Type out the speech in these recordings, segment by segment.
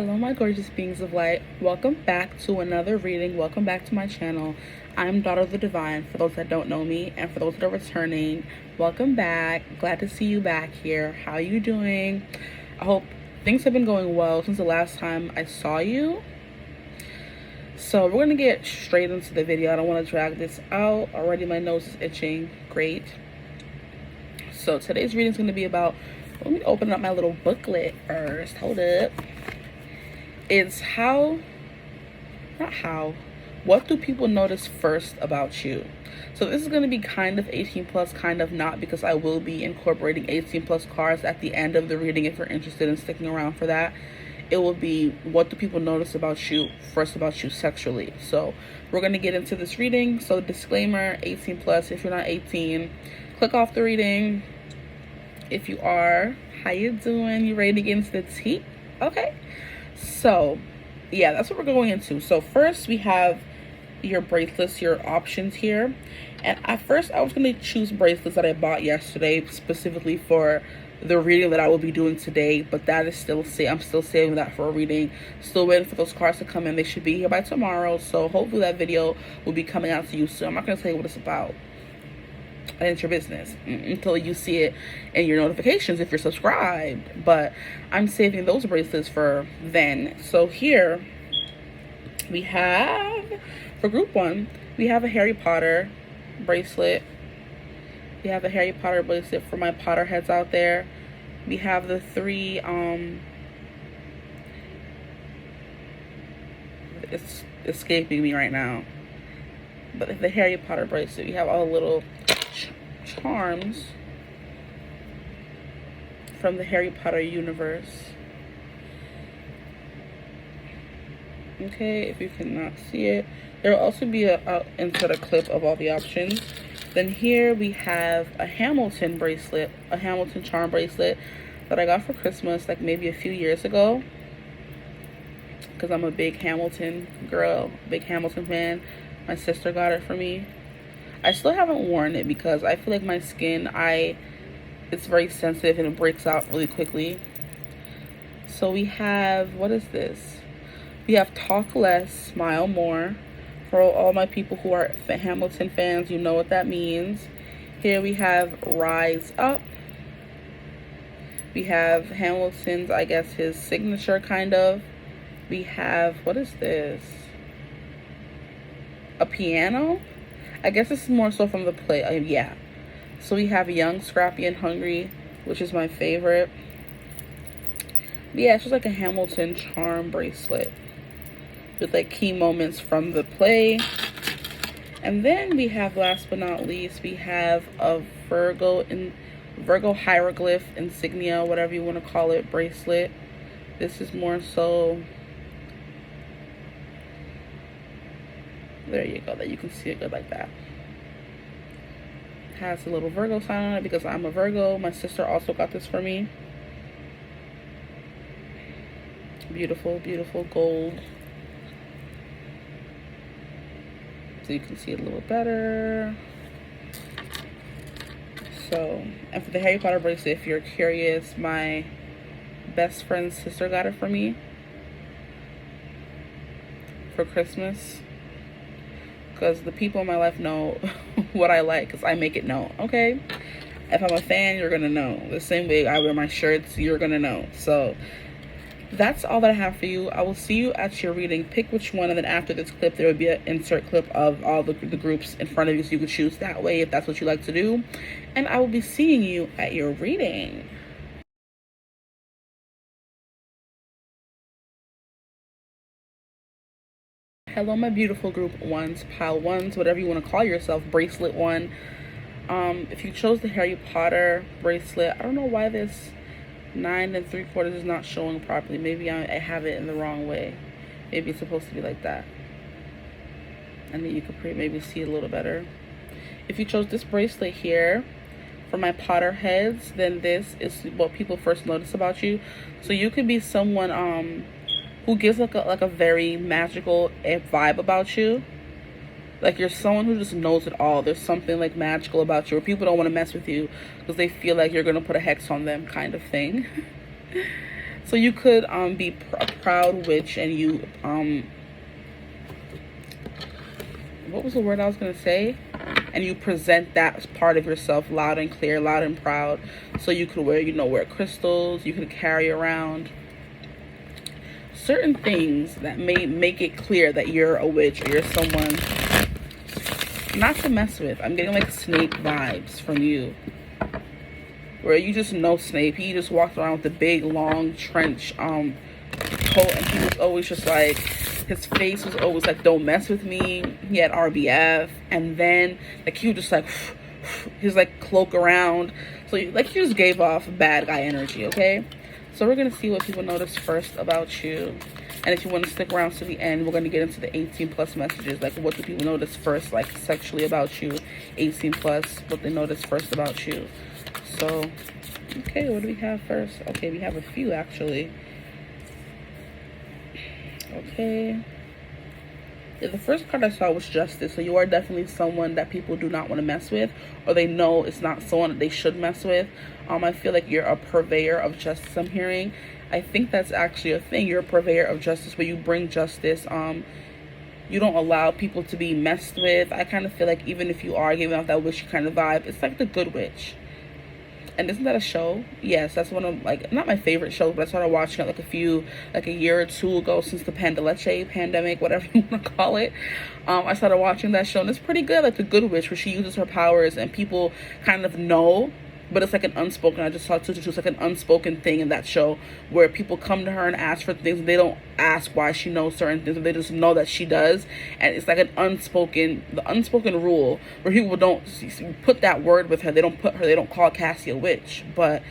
Hello my gorgeous beings of light, welcome back to another reading. Welcome back to my channel. I'm Daughter of the Divine, for those that don't know me, and for those that are returning, welcome back. Glad to see you back here. How are you doing? I hope things have been going well since the last time I saw you. So we're gonna get straight into the video. I don't want to drag this out. Already my nose is itching. Great. So today's reading is going to be about, let me open up my little booklet first. Hold up. It's what do people notice first about you? So this is going to be kind of 18 plus, kind of not, because I will be incorporating 18 plus cards at the end of the reading if you're interested in sticking around for that. It will be what do people notice about you first, about you sexually. So we're going to get into this reading. So disclaimer, 18 plus. If you're not 18, click off the reading. If you are, how you doing? You ready to get into the tea? Okay. So yeah, that's what we're going into. So first we have your bracelets, your options here. And at first I was going to choose bracelets that I bought yesterday specifically for the reading that I will be doing today, but that is still I'm still saving that for a reading. Still waiting for those cards to come in. They should be here by tomorrow, so hopefully that video will be coming out to you soon. I'm not going to tell you what it's about. That ain't your business until you see it in your notifications if you're subscribed. But I'm saving those bracelets for then. So here we have, for group 1, we have a Harry Potter bracelet. We have a Harry Potter bracelet for my Potterheads out there. We have the 3 it's escaping me right now, but the Harry Potter bracelet. We have all the little charms from the Harry Potter universe. Okay, if you cannot see it, there will also be a insert a clip of all the options. Then here we have a Hamilton bracelet, a Hamilton charm bracelet that I got for Christmas like maybe a few years ago, because I'm a big Hamilton girl, big Hamilton fan. My sister got it for me. I still haven't worn it because I feel like my skin, it's very sensitive and it breaks out really quickly. So we have, what is this? We have Talk Less, Smile More. For all my people who are Hamilton fans, you know what that means. Here we have Rise Up. We have Hamilton's, I guess, his signature kind of. We have, what is this? A piano? I guess this is more so from the play. Yeah. So we have Young, Scrappy, and Hungry, which is my favorite. But yeah, it's just like a Hamilton charm bracelet with like key moments from the play. And then we have, last but not least, we have a Virgo hieroglyph insignia, whatever you want to call it, bracelet. This is more so, there you go, that you can see it good like that. It has a little Virgo sign on it because I'm a Virgo. My sister also got this for me. Beautiful, beautiful gold. So you can see it a little better. So, and for the Harry Potter bracelet, if you're curious, my best friend's sister got it for me for Christmas. Because the people in my life know what I like, because I make it known, okay? If I'm a fan, you're going to know. The same way I wear my shirts, you're going to know. So that's all that I have for you. I will see you at your reading. Pick which one, and then after this clip, there will be an insert clip of all the groups in front of you, so you can choose that way if that's what you like to do. And I will be seeing you at your reading. Hello my beautiful group 1s, pile 1s, whatever you want to call yourself, bracelet 1. If you chose the Harry Potter bracelet, I don't know why this 9 3/4 is not showing properly. Maybe I have it in the wrong way. Maybe it's supposed to be like that, and then you could maybe see it a little better. If you chose this bracelet here for my Potter heads, then this is what people first notice about you. So you could be someone who gives like a very magical vibe about you. Like you're someone who just knows it all. There's something like magical about you, where people don't want to mess with you because they feel like you're going to put a hex on them, kind of thing. So you could be a proud witch, and you what was the word I was going to say? And you present that as part of yourself loud and clear, loud and proud. So you could wear crystals. You could carry around certain things that may make it clear that you're a witch, or you're someone not to mess with. I'm getting like Snape vibes from you, where you just know Snape. He just walked around with a big long trench coat, and he was always just like, his face was always like, don't mess with me. He had RBF, and then like he would just like his like cloak around. So like he just gave off bad guy energy. Okay, so we're gonna see what people notice first about you. And if you want to stick around to the end, we're going to get into the 18 plus messages. Like, what do people notice first, like, sexually about you? 18 plus, what they notice first about you. So, okay, what do we have first? Okay, we have a few, actually. Okay. Yeah, the first card I saw was Justice. So you are definitely someone that people do not want to mess with, or they know it's not someone that they should mess with. I feel like you're a purveyor of justice, I'm hearing. I think that's actually a thing. You're a purveyor of justice, where you bring justice. You don't allow people to be messed with. I kind of feel like even if you are giving off that witchy kind of vibe, it's like The Good Witch. And isn't that a show? Yes, that's one of, like, not my favorite shows, but I started watching it like a year or two ago, since the pandemic, whatever you want to call it. I started watching that show, and it's pretty good, like The Good Witch, where she uses her powers and people kind of know, but it's like an unspoken, I just saw it's like an unspoken thing in that show, where people come to her and ask for things, and they don't ask why she knows certain things, they just know that she does. And it's like the unspoken rule, where people don't put that word with her. They don't call Cassie a witch, but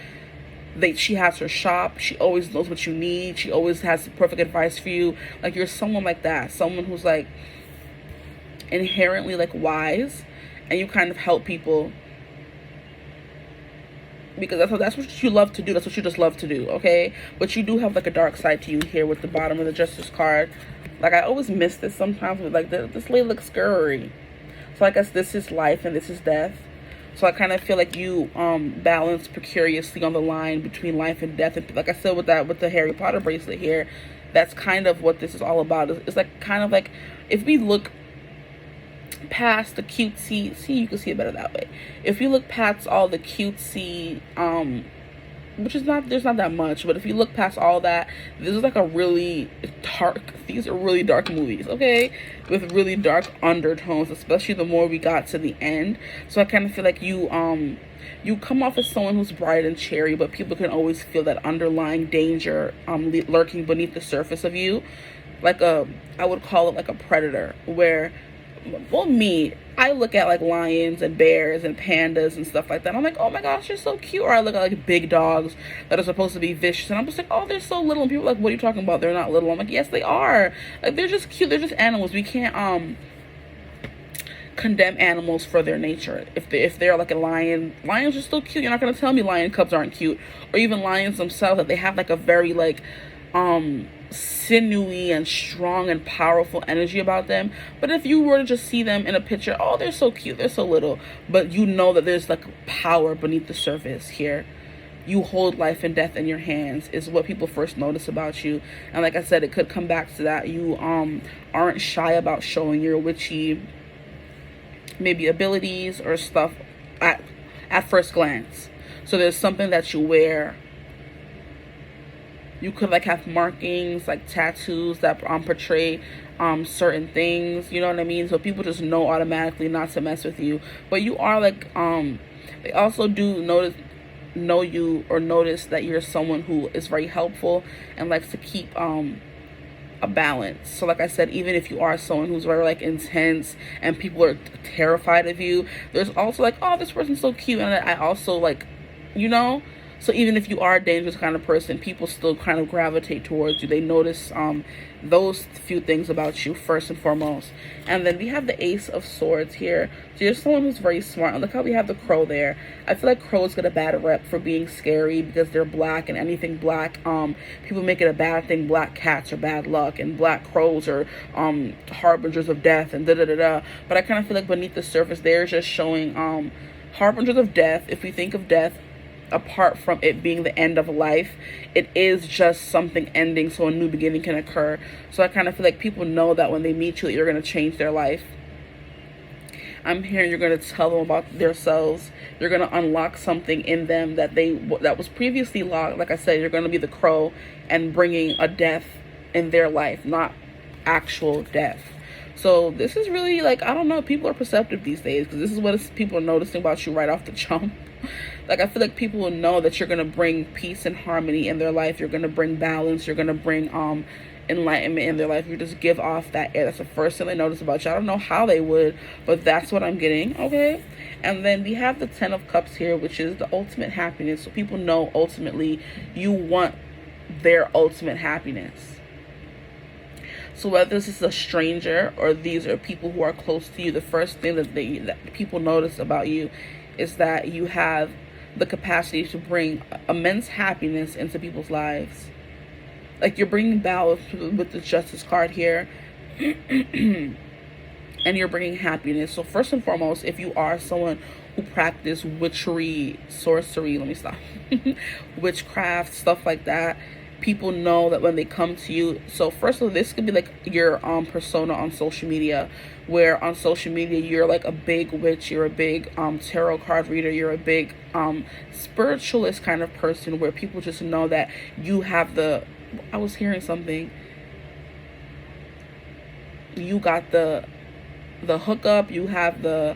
she has her shop. She always knows what you need. She always has the perfect advice for you. Like, you're someone like that, someone who's like inherently like wise, and you kind of help people, because that's what you love to do. That's what you just love to do, okay? But you do have like a dark side to you here with the bottom of the Justice card. Like, I always miss this sometimes, with like this lady looks scary. So I guess this is life and this is death. So I kind of feel like you balance precariously on the line between life and death. And like I said with the Harry Potter bracelet here, that's kind of what this is all about. It's like kind of like, if we look past the cutesy, you can see it better that way. If you look past all the cutesy, which is not, there's not that much, but if you look past all that, this is like a really dark, these are really dark movies, okay, with really dark undertones, especially the more we got to the end. So I kind of feel like you come off as someone who's bright and cheery, but people can always feel that underlying danger lurking beneath the surface of you. Like I would call it like a predator, where, well, I look at like lions and bears and pandas and stuff like that. I'm like, oh my gosh, you're so cute. Or I look at like big dogs that are supposed to be vicious, and I'm just like, oh, they're so little. And people are like, what are you talking about? They're not little. I'm like, yes, they are. Like, they're just cute. They're just animals. We can't condemn animals for their nature. If they're like a lion, lions are still cute. You're not gonna tell me lion cubs aren't cute, or even lions themselves, that they have like a very like sinewy and strong and powerful energy about them. But if you were to just see them in a picture, oh, they're so cute, they're so little, but you know that there's like power beneath the surface here. You hold life and death in your hands, is what people first notice about you. And like I said, it could come back to that. You aren't shy about showing your witchy maybe abilities or stuff at first glance. So there's something that you wear. You could like have markings, like tattoos that portray certain things, you know what I mean? So people just know automatically not to mess with you. But you are like they also do know you or notice that you're someone who is very helpful and likes to keep a balance. So like I said, even if you are someone who's very like intense and people are terrified of you, there's also like, oh, this person's so cute, and I also like, you know. So even if you are a dangerous kind of person, people still kind of gravitate towards you. They notice those few things about you first and foremost. And then we have the Ace of Swords here. So you're someone who's very smart. And look how we have the crow there. I feel like crows get a bad rep for being scary because they're black, and anything black, people make it a bad thing. Black cats are bad luck, and black crows are harbingers of death, and da-da-da-da. But I kind of feel like beneath the surface, they're just showing harbingers of death. If we think of death apart from it being the end of life, it is just something ending so a new beginning can occur. So I kind of feel like people know that when they meet you, you're going to change their life. I'm hearing you're going to tell them about themselves. You're going to unlock something in them that was previously locked. Like I said, you're going to be the crow and bringing a death in their life, not actual death. So this is really like, I don't know, people are perceptive these days, because this is what people are noticing about you right off the jump. Like, I feel like people will know that you're going to bring peace and harmony in their life. You're going to bring balance. You're going to bring enlightenment in their life. You just give off that air. That's the first thing they notice about you. I don't know how they would, but that's what I'm getting. Okay. And then we have the 10 of Cups here, which is the ultimate happiness. So people know ultimately you want their ultimate happiness. So whether this is a stranger or these are people who are close to you, the first thing that people notice about you is that you have the capacity to bring immense happiness into people's lives. Like, you're bringing balance with the Justice card here. And you're bringing happiness. So first and foremost, if you are someone who practice witchery, sorcery, witchcraft, stuff like that, people know that when they come to you. So first of all, this could be like your persona on social media, where on social media you're like a big witch, you're a big tarot card reader, you're a big spiritualist kind of person, where people just know that you have I was hearing something, you got the hookup, you have the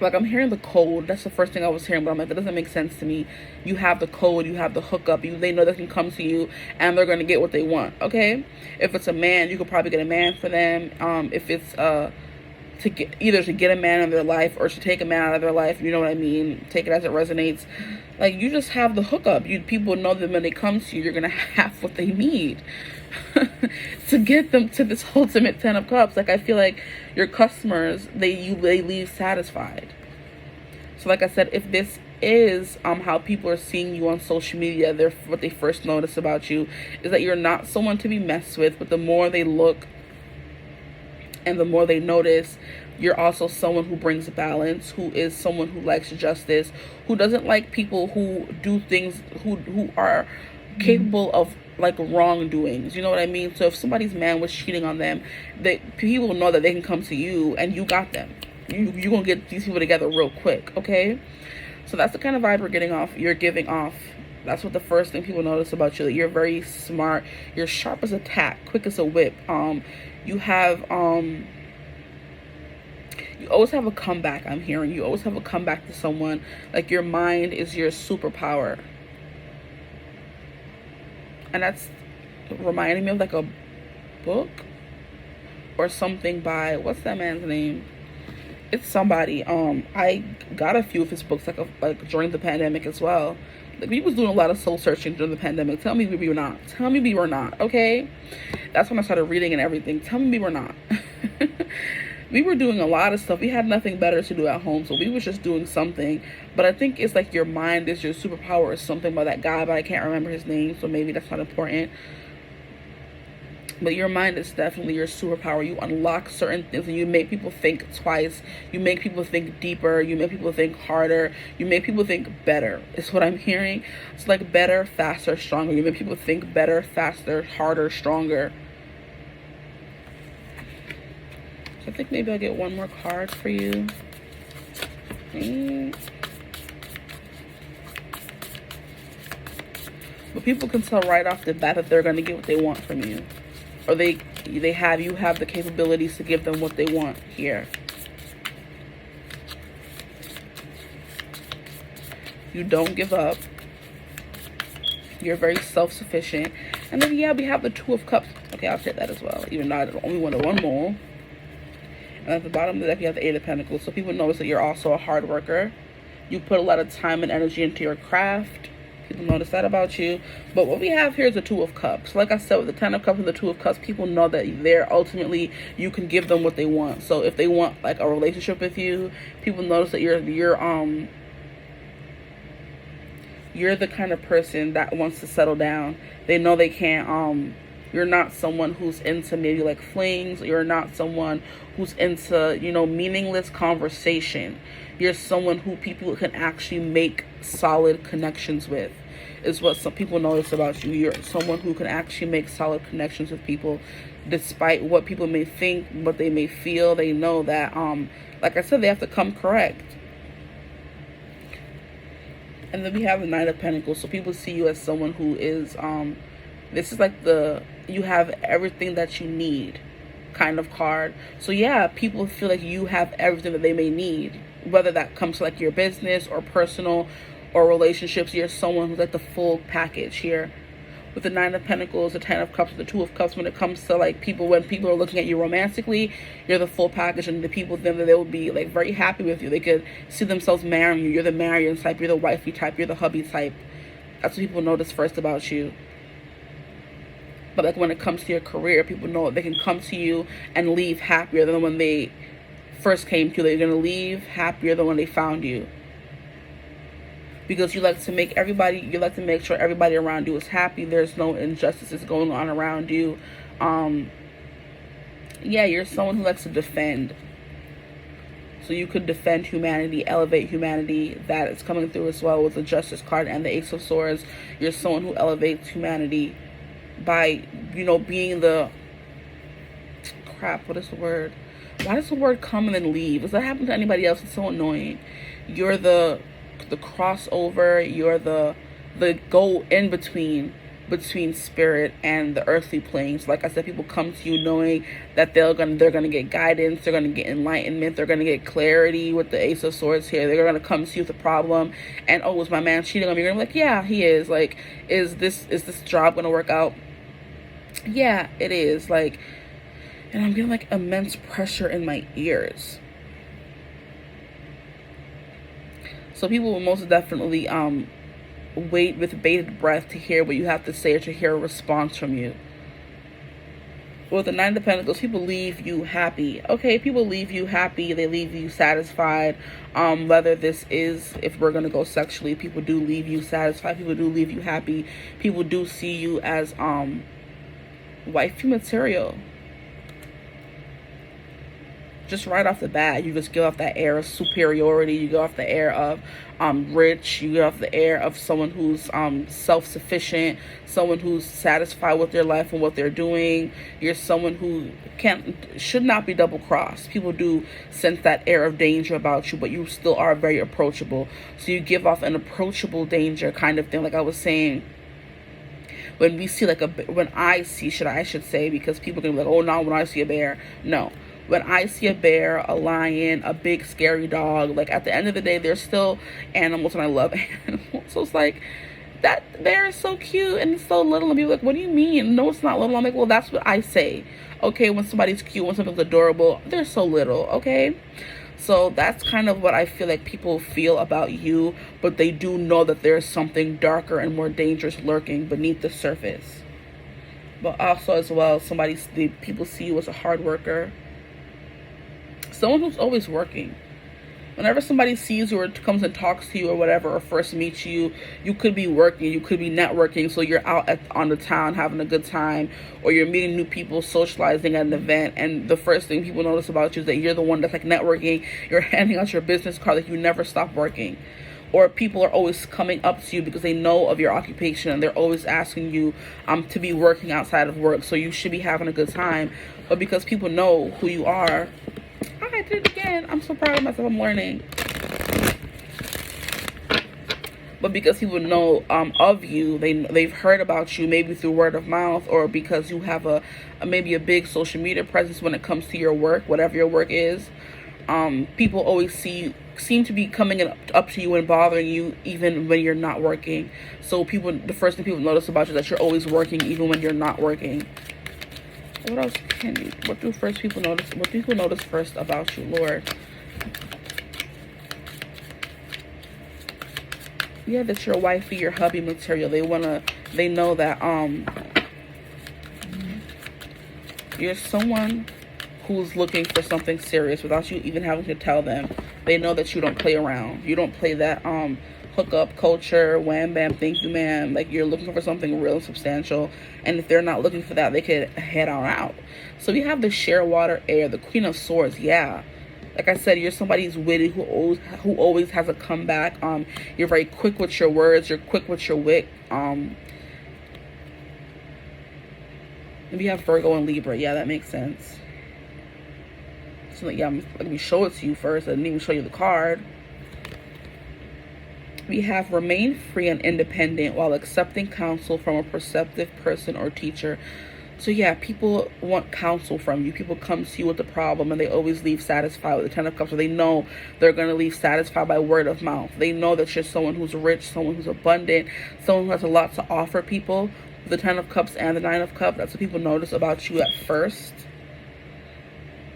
like, I'm hearing the code. That's the first thing I was hearing, but I'm like, that doesn't make sense to me. You have the code, you have the hookup. They know they can come to you and they're going to get what they want, okay? If it's a man, you could probably get a man for them. If it's to get a man in their life or to take a man out of their life, you know what I mean? Take it as it resonates. Like, you just have the hookup. People know that when they come to you, you're going to have what they need to get them to this ultimate 10 of Cups. Like, I feel like your customers, they leave satisfied. So like I said, if this is how people are seeing you on social media, what they first notice about you is that you're not someone to be messed with. But the more they look and the more they notice, you're also someone who brings balance, who is someone who likes justice, who doesn't like people who do things, who are capable of like wrongdoings. You know what I mean? So if somebody's man was cheating on them, people know that they can come to you and you got them. You're gonna get these people together real quick, okay? So that's the kind of vibe you're giving off. That's what the first thing people notice about you. That you're very smart, you're sharp as a tack, quick as a whip. You have you always have a comeback. I'm hearing you always have a comeback to someone. Like, your mind is your superpower. And that's reminding me of like a book or something by, what's that man's name? It's somebody. I got a few of his books like during the pandemic as well. Like, he was doing a lot of soul searching during the pandemic. Tell me we were not. Tell me we were not. Okay, that's when I started reading and everything. Tell me we were not. We were doing a lot of stuff. We had nothing better to do at home, so we was just doing something. But I think it's like your mind is your superpower or something by that guy, but I can't remember his name, so maybe that's not important. But your mind is definitely your superpower. You unlock certain things and you make people think twice. You make people think deeper. You make people think harder. You make people think better, is what I'm hearing. It's like better, faster, stronger. You make people think better, faster, harder, stronger. So I think maybe I'll get one more card for you. But people can tell right off the bat that they're going to get what they want from you. Or you have the capabilities to give them what they want here. You don't give up. You're very self-sufficient. And then, yeah, we have the Two of Cups. Okay, I'll take that as well. Even though I only wanted one more. And at the bottom of the deck, you have the Eight of Pentacles. So people notice that you're also a hard worker. You put a lot of time and energy into your craft. People notice that about you. But what we have here is the Two of Cups. Like I said, with the Ten of Cups and the Two of Cups, people know that they're ultimately, you can give them what they want. So if they want like a relationship with you, people notice that you're the kind of person that wants to settle down. They know they can't You're not someone who's into maybe like flings. You're not someone who's into, you know, meaningless conversation. You're someone who people can actually make solid connections with, is what some people notice about you. You're someone who can actually make solid connections with people, despite what people may think, what they may feel. They know that, like I said, they have to come correct. And then we have the Knight of Pentacles. So people see you as someone who is, this is like you have everything that you need kind of card. So yeah, people feel like you have everything that they may need, whether that comes to like your business or personal or relationships. You're someone who's like the full package here. With the Nine of Pentacles, the Ten of Cups, the Two of Cups, when it comes to like people, when people are looking at you romantically, you're the full package, and the people think that they will be like very happy with you. They could see themselves marrying you. You're the marrying type, you're the wifey type, you're the hubby type. That's what people notice first about you. But like when it comes to your career, people know they can come to you and leave happier than when they first came to you. They're going to leave happier than when they found you. Because you like to make sure everybody around you is happy. There's no injustices going on around you. Yeah, you're someone who likes to defend. So you could defend humanity, elevate humanity. That is coming through as well with the Justice card and the Ace of Swords. You're someone who elevates humanity by, you know, being the... Crap, what is the word? Why does the word come and then leave? Does that happen to anybody else? It's so annoying. You're the crossover. You're the go in between spirit and the earthly planes. Like I said, people come to you knowing that they're gonna get guidance, they're gonna get enlightenment, they're gonna get clarity with the Ace of Swords here. They're gonna come to you with a problem, and oh, is my man cheating on me? You're gonna be like, yeah, he is. Like, is this job gonna work out? Yeah, it is. Like, and I'm getting like immense pressure in my ears. So people will most definitely wait with bated breath to hear what you have to say or to hear a response from you. With the Nine of Pentacles, people leave you happy. Okay, people leave you happy. They leave you satisfied. Whether this is, if we're going to go sexually, people do leave you satisfied. People do leave you happy. People do see you as wifey material. Just right off the bat, you just give off that air of superiority. You go off the air of rich. You get off the air of someone who's self-sufficient, someone who's satisfied with their life and what they're doing. You're someone who should not be double-crossed. People do sense that air of danger about you, but you still are very approachable. So you give off an approachable danger kind of thing. Like I was saying, when we see like I should say, because people can be like, oh no, when I see a bear. No. When I see a bear, a lion, a big scary dog, like at the end of the day, they're still animals, and I love animals. So it's like, that bear is so cute and it's so little, and people are like, what do you mean? No, it's not little. I'm like, well, that's what I say. Okay, when somebody's cute, when something's adorable, they're so little, okay? So that's kind of what I feel like people feel about you, but they do know that there's something darker and more dangerous lurking beneath the surface. But also as well, people see you as a hard worker. Someone who's always working. Whenever somebody sees you or comes and talks to you or whatever, or first meets you, you could be working, you could be networking. So you're out on the town having a good time, or you're meeting new people, socializing at an event, and the first thing people notice about you is that you're the one that's like networking. You're handing out your business card, like you never stop working. Or people are always coming up to you because they know of your occupation, and they're always asking you to be working outside of work. So you should be having a good time. But because people know who you are, I did it again. I'm so proud of myself. I'm learning. But because people know of you, they've heard about you, maybe through word of mouth, or because you have maybe a big social media presence when it comes to your work, whatever your work is. People always seem to be coming up to you and bothering you even when you're not working. So the first thing people notice about you is that you're always working even when you're not working. What else what do people notice first about you, Lord? Yeah, that you're wifey, your hubby material. They know that you're someone who's looking for something serious without you even having to tell them. They know that you don't play around. You don't play that hookup culture, wham bam, thank you ma'am. Like, you're looking for something real and substantial, and if they're not looking for that, they could head on out. So we have the share water air, the Queen of Swords. Yeah, like I said, you're somebody who's witty, who always has a comeback. You're very quick with your words, you're quick with your wit. We have Virgo and Libra. Yeah, that makes sense. So yeah, let me show it to you first. I didn't even show you the card. We have remain free and independent while accepting counsel from a perceptive person or teacher. So yeah, people want counsel from you. People come to you with a problem and they always leave satisfied with the Ten of Cups. So they know they're going to leave satisfied by word of mouth. They know that you're someone who's rich, someone who's abundant, someone who has a lot to offer people. The Ten of Cups and the Nine of Cups, that's what people notice about you at first.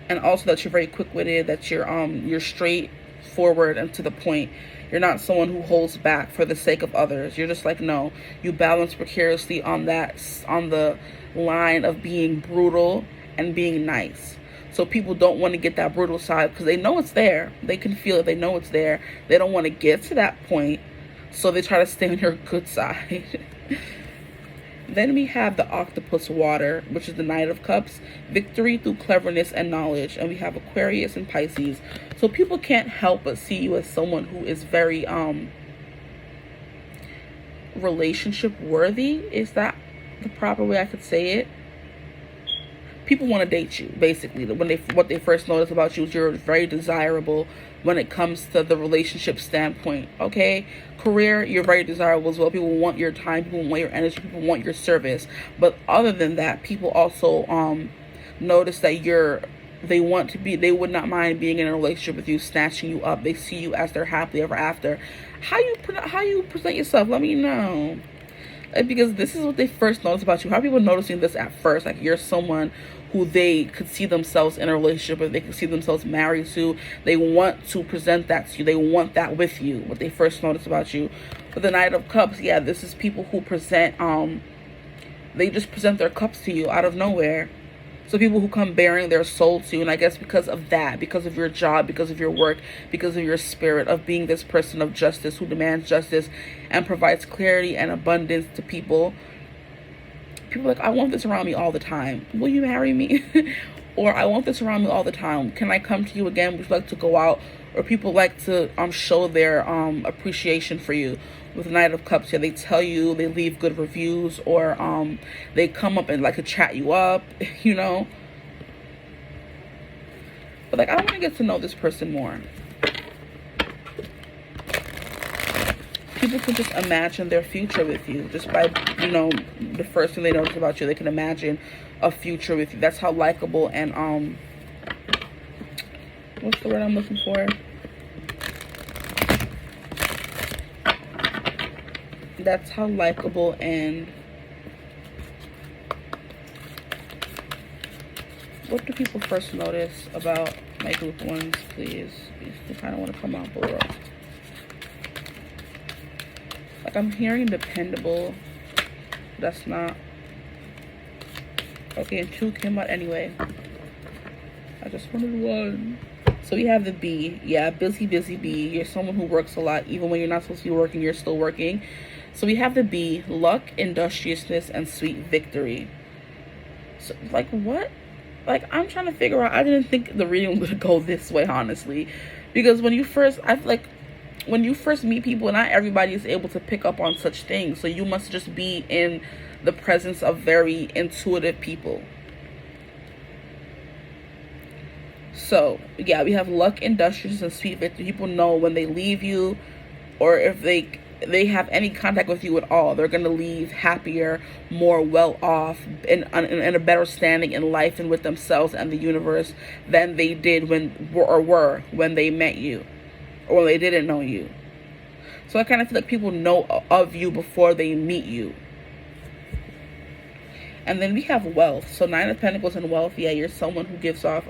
And also that you're very quick-witted, that you're straightforward and to the point. You're not someone who holds back for the sake of others. You're just like, no, you balance precariously on the line of being brutal and being nice. So people don't want to get that brutal side because they know it's there. They can feel it. They know it's there. They don't want to get to that point. So they try to stay on your good side. Then we have the Octopus water, which is the Knight of Cups, victory through cleverness and knowledge. And we have Aquarius and Pisces. So people can't help but see you as someone who is very relationship worthy. Is that the proper way I could say it? People want to date you, basically. What they first notice about you is you're very desirable when it comes to the relationship standpoint. Okay, career, you're very desirable as well. People want your time, people want your energy, people want your service. But other than that, people also notice that they would not mind being in a relationship with you, snatching you up. They see you as their happily ever after. How you present yourself? Let me know. Because this is what they first notice about you. How are people noticing this at first? Like, you're someone who they could see themselves in a relationship with, they could see themselves married to. They want to present that to you. They want that with you, what they first notice about you. With the Knight of Cups, yeah, this is people who present, they just present their cups to you out of nowhere. So people who come bearing their soul to you, and I guess because of that, because of your job, because of your work, because of your spirit of being this person of justice who demands justice and provides clarity and abundance to people. People are like, I want this around me all the time. Will you marry me? Or I want this around me all the time. Can I come to you again? Would you like to go out? Or people like to show their appreciation for you. With the Knight of Cups, yeah, they tell you, they leave good reviews, or they come up and like to chat you up, you know. But like, I want to get to know this person more. People can just imagine their future with you just by, the first thing they notice about you. They can imagine a future with you. That's how likable and what's the word I'm looking for? That's how likable and what do people first notice about my group ones, please? They kind of want to come out below. Like, I'm hearing dependable. That's not. Okay, and 2 came out anyway. I just wanted 1. So we have the B. Yeah, busy bee. You're someone who works a lot. Even when you're not supposed to be working, you're still working. So we have the B, luck, industriousness, and sweet victory. So, like, what? Like, I'm trying to figure out. I didn't think the reading was going to go this way, honestly. Because when you first meet people, not everybody is able to pick up on such things. So you must just be in the presence of very intuitive people. So, yeah, we have luck, industriousness, and sweet victory. People know when they leave you, or if they have any contact with you at all, they're going to leave happier, more well off, in a better standing in life and with themselves and the universe than they did when they met you, or when they didn't know you. So I kind of feel like people know of you before they meet you. And then we have wealth. So 9 of Pentacles and wealth. Yeah, you're someone who gives off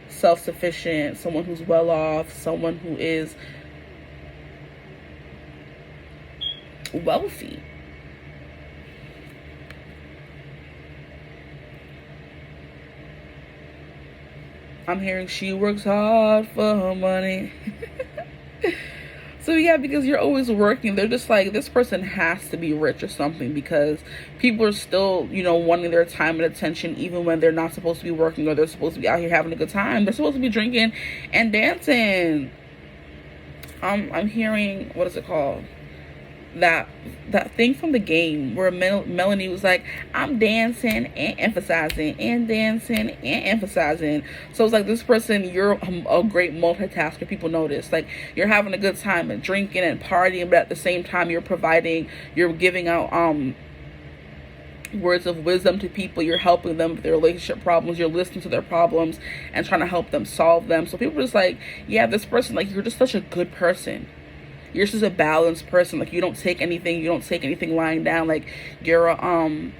self-sufficient, someone who's well off, someone who is wealthy. I'm hearing she works hard for her money. So yeah, because you're always working, they're just like, this person has to be rich or something, because people are still, you know, wanting their time and attention even when they're not supposed to be working, or they're supposed to be out here having a good time. They're supposed to be drinking and dancing. I'm hearing, what is it called? That thing from the game where Melanie was like, I'm dancing and emphasizing and dancing and emphasizing. So it's like, this person, you're a great multitasker. People notice, like, you're having a good time and drinking and partying, but at the same time you're giving out words of wisdom to people. You're helping them with their relationship problems. You're listening to their problems and trying to help them solve them. So people are just like, yeah, this person, like, you're just such a good person. You're just a balanced person. Like, you don't take anything lying down. Like, you're a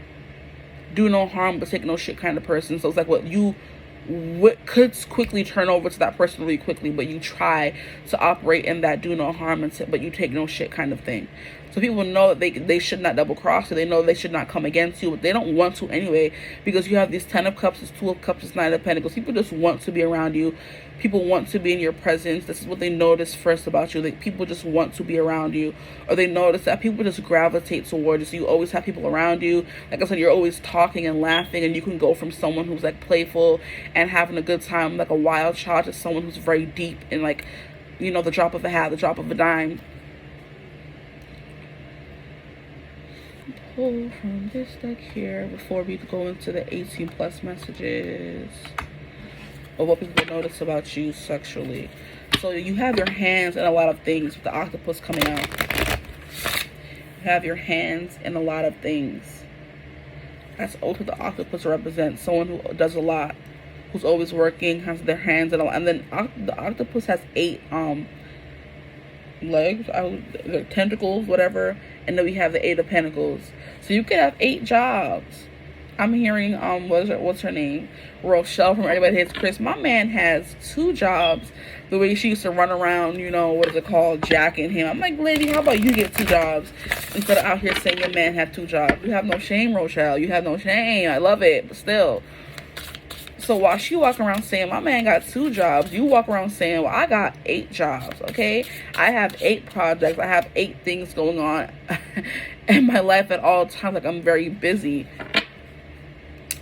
do no harm but take no shit kind of person. So it's like, what could quickly turn over to that person really quickly, but you try to operate in that do no harm but you take no shit kind of thing. So people know that they should not double cross you. They know they should not come against you, but they don't want to anyway, because you have these 10 of cups, this 2 of cups, this 9 of pentacles. People just want to be around you. People want to be in your presence. This is what they notice first about you. Like, people just want to be around you, or they notice that people just gravitate towards you. So you always have people around you. Like I said, you're always talking and laughing, and you can go from someone who's like playful and having a good time, like a wild child, to someone who's very deep and, like, you know, the drop of a hat, the drop of a dime. Pull from this deck here before we go into the 18 plus messages of what people notice about you sexually. So you have your hands in a lot of things with the octopus coming out. You have your hands in a lot of things. That's also the octopus represents someone who does a lot, who's always working, has their hands in a lot. And then the octopus has 8 legs, the tentacles, whatever. And then we have the 8 of pentacles. So you could have 8 jobs. I'm hearing what's her name, Rochelle from Everybody Hates Chris. My man has 2 jobs. The way she used to run around, you know, what is it called, jacking him. I'm like, lady, how about you get 2 jobs instead of out here saying your man had 2 jobs? You have no shame, Rochelle. You have no shame. I love it, but still. So while she walk around saying my man got 2 jobs, you walk around saying, well, I got 8 jobs, okay? I have 8 projects. I have 8 things going on in my life at all times. Like, I'm very busy.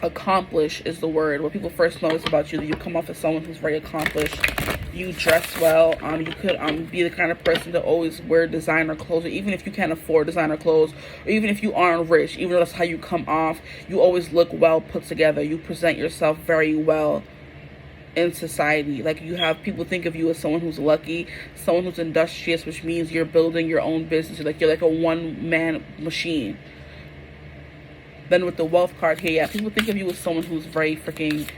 Accomplished is the word. When people first notice about you, that you come off as someone who's very accomplished. You dress well. You could be the kind of person to always wear designer clothes, or even if you can't afford designer clothes, or even if you aren't rich, even though that's how you come off, you always look well put together. You present yourself very well in society. Like, you have people think of you as someone who's lucky, someone who's industrious, which means you're building your own business. You're like a one-man machine. Then with the wealth card here, yeah, people think of you as someone who's very freaking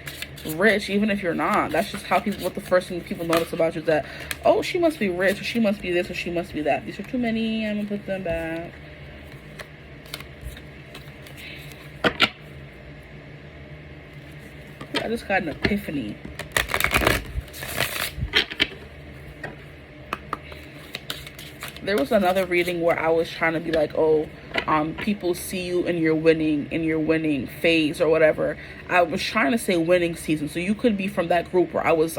rich, even if you're not. That's just how what the first thing people notice about you is that, oh, she must be rich, or she must be this, or she must be that. These are too many. I'm gonna put them back. I just got an epiphany. There was another reading where I was trying to be like, oh, people see you in your winning phase or whatever. I was trying to say winning season. So you could be from that group where I was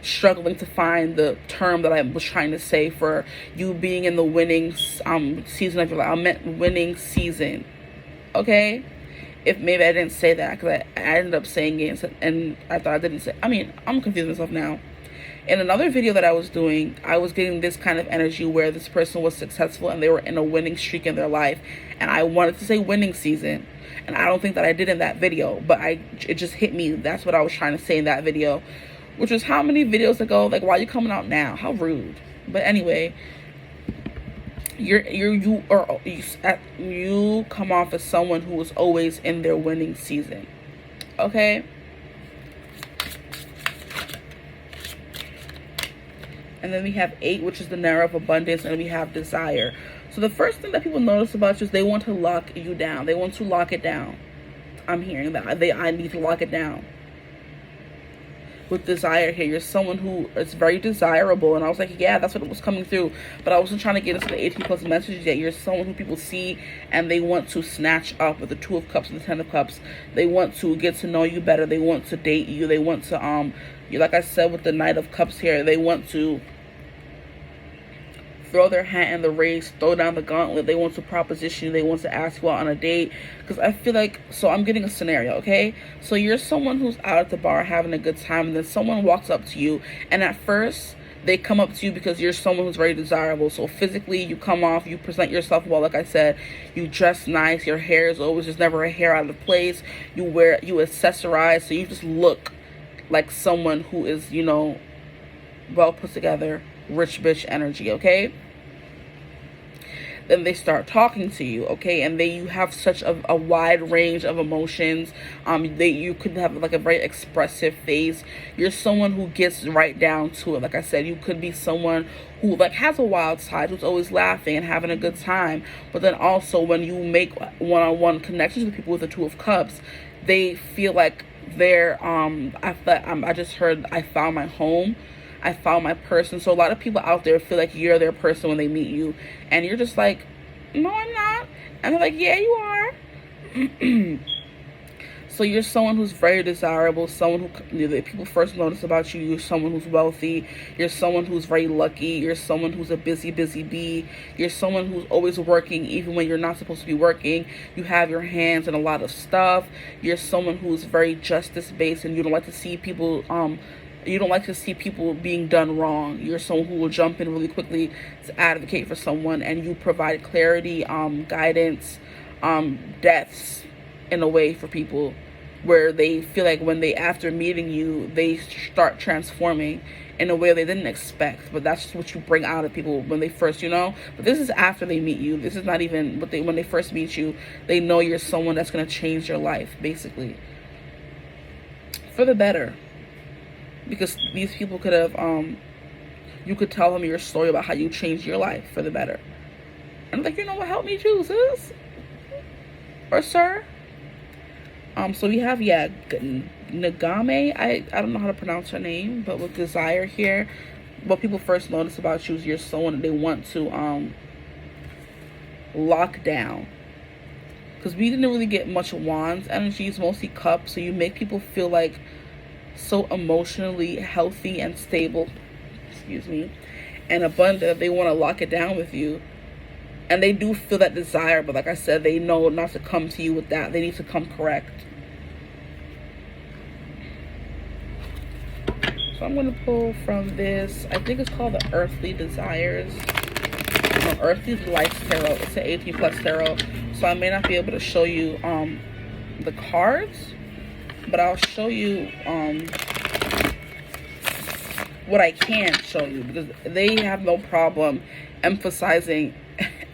struggling to find the term that I was trying to say for you being in the winning season of your life. I meant winning season. Okay? If maybe I didn't say that, because I ended up saying it and I thought I didn't say. I mean, I'm confusing myself now. In another video that I was doing, I was getting this kind of energy where this person was successful and they were in a winning streak in their life, and I wanted to say winning season, and I don't think that I did in that video, but it just hit me. That's what I was trying to say in that video, which was how many videos ago? Like, why are you coming out now? How rude. But anyway, you come off as someone who is always in their winning season. Okay? And then we have 8, which is the narrow of abundance, and we have desire. So the first thing that people notice about you is they want to lock you down. They want to lock it down. I'm hearing that. I need to lock it down. With desire here, you're someone who is very desirable. And I was like, yeah, that's what was coming through. But I wasn't trying to get into the 18 plus messages yet. You're someone who people see and they want to snatch up with the 2 of cups and the 10 of cups. They want to get to know you better. They want to date you. They want to, like I said with the Knight of Cups here, they want to throw their hat in the race, throw down the gauntlet. They want to proposition you. They want to ask you out on a date. Because I feel like, so I'm getting a scenario, okay? So you're someone who's out at the bar having a good time, and then someone walks up to you, and at first they come up to you because you're someone who's very desirable. So physically, you come off, you present yourself well. Like I said, you dress nice. Your hair is always, there's never a hair out of place. You accessorize, so you just look like someone who is, you know, well put together, rich bitch energy, okay? Then they start talking to you, okay? And you have such a wide range of emotions. You could have like a very expressive face. You're someone who gets right down to it. Like I said, you could be someone who like has a wild side, who's always laughing and having a good time. But then also when you make one-on-one connections with people with the Two of Cups, they feel like they're I just heard, I found my home, I found my person. So a lot of people out there feel like you're their person when they meet you, and you're just like, no, I'm not. And they're like, yeah, you are. So you're someone who's very desirable, someone who that people first notice about you. You're someone who's wealthy. You're someone who's very lucky. You're someone who's a busy bee. You're someone who's always working even when you're not supposed to be working. You have your hands in a lot of stuff. You're someone who's very justice-based, and you don't like to see people being done wrong. You're someone who will jump in really quickly to advocate for someone, and you provide clarity, guidance, depths in a way for people where they feel like when they, after meeting you, they start transforming in a way they didn't expect. But that's just what you bring out of people when they first, you know. But this is after they meet you. This is not even when they first meet you. They know you're someone that's going to change your life, basically, for the better. Because these people could have, you could tell them your story about how you changed your life for the better. And I'm like, you know what, help me choose this, or sir. So we have, Nagame. I don't know how to pronounce her name, but with desire here, what people first notice about you is you're someone that they want to lock down. Because we didn't really get much wands energy, it's mostly cups. So you make people feel like so emotionally healthy and stable, and abundant. They want to lock it down with you, and they do feel that desire, but like I said, they know not to come to you with that. They need to come correct. So I'm going to pull from this, I think it's called the Earthly Desires, Earthly Delights Tarot. It's an 18 plus tarot, so I may not be able to show you the cards, but I'll show you what I can show you, because they have no problem emphasizing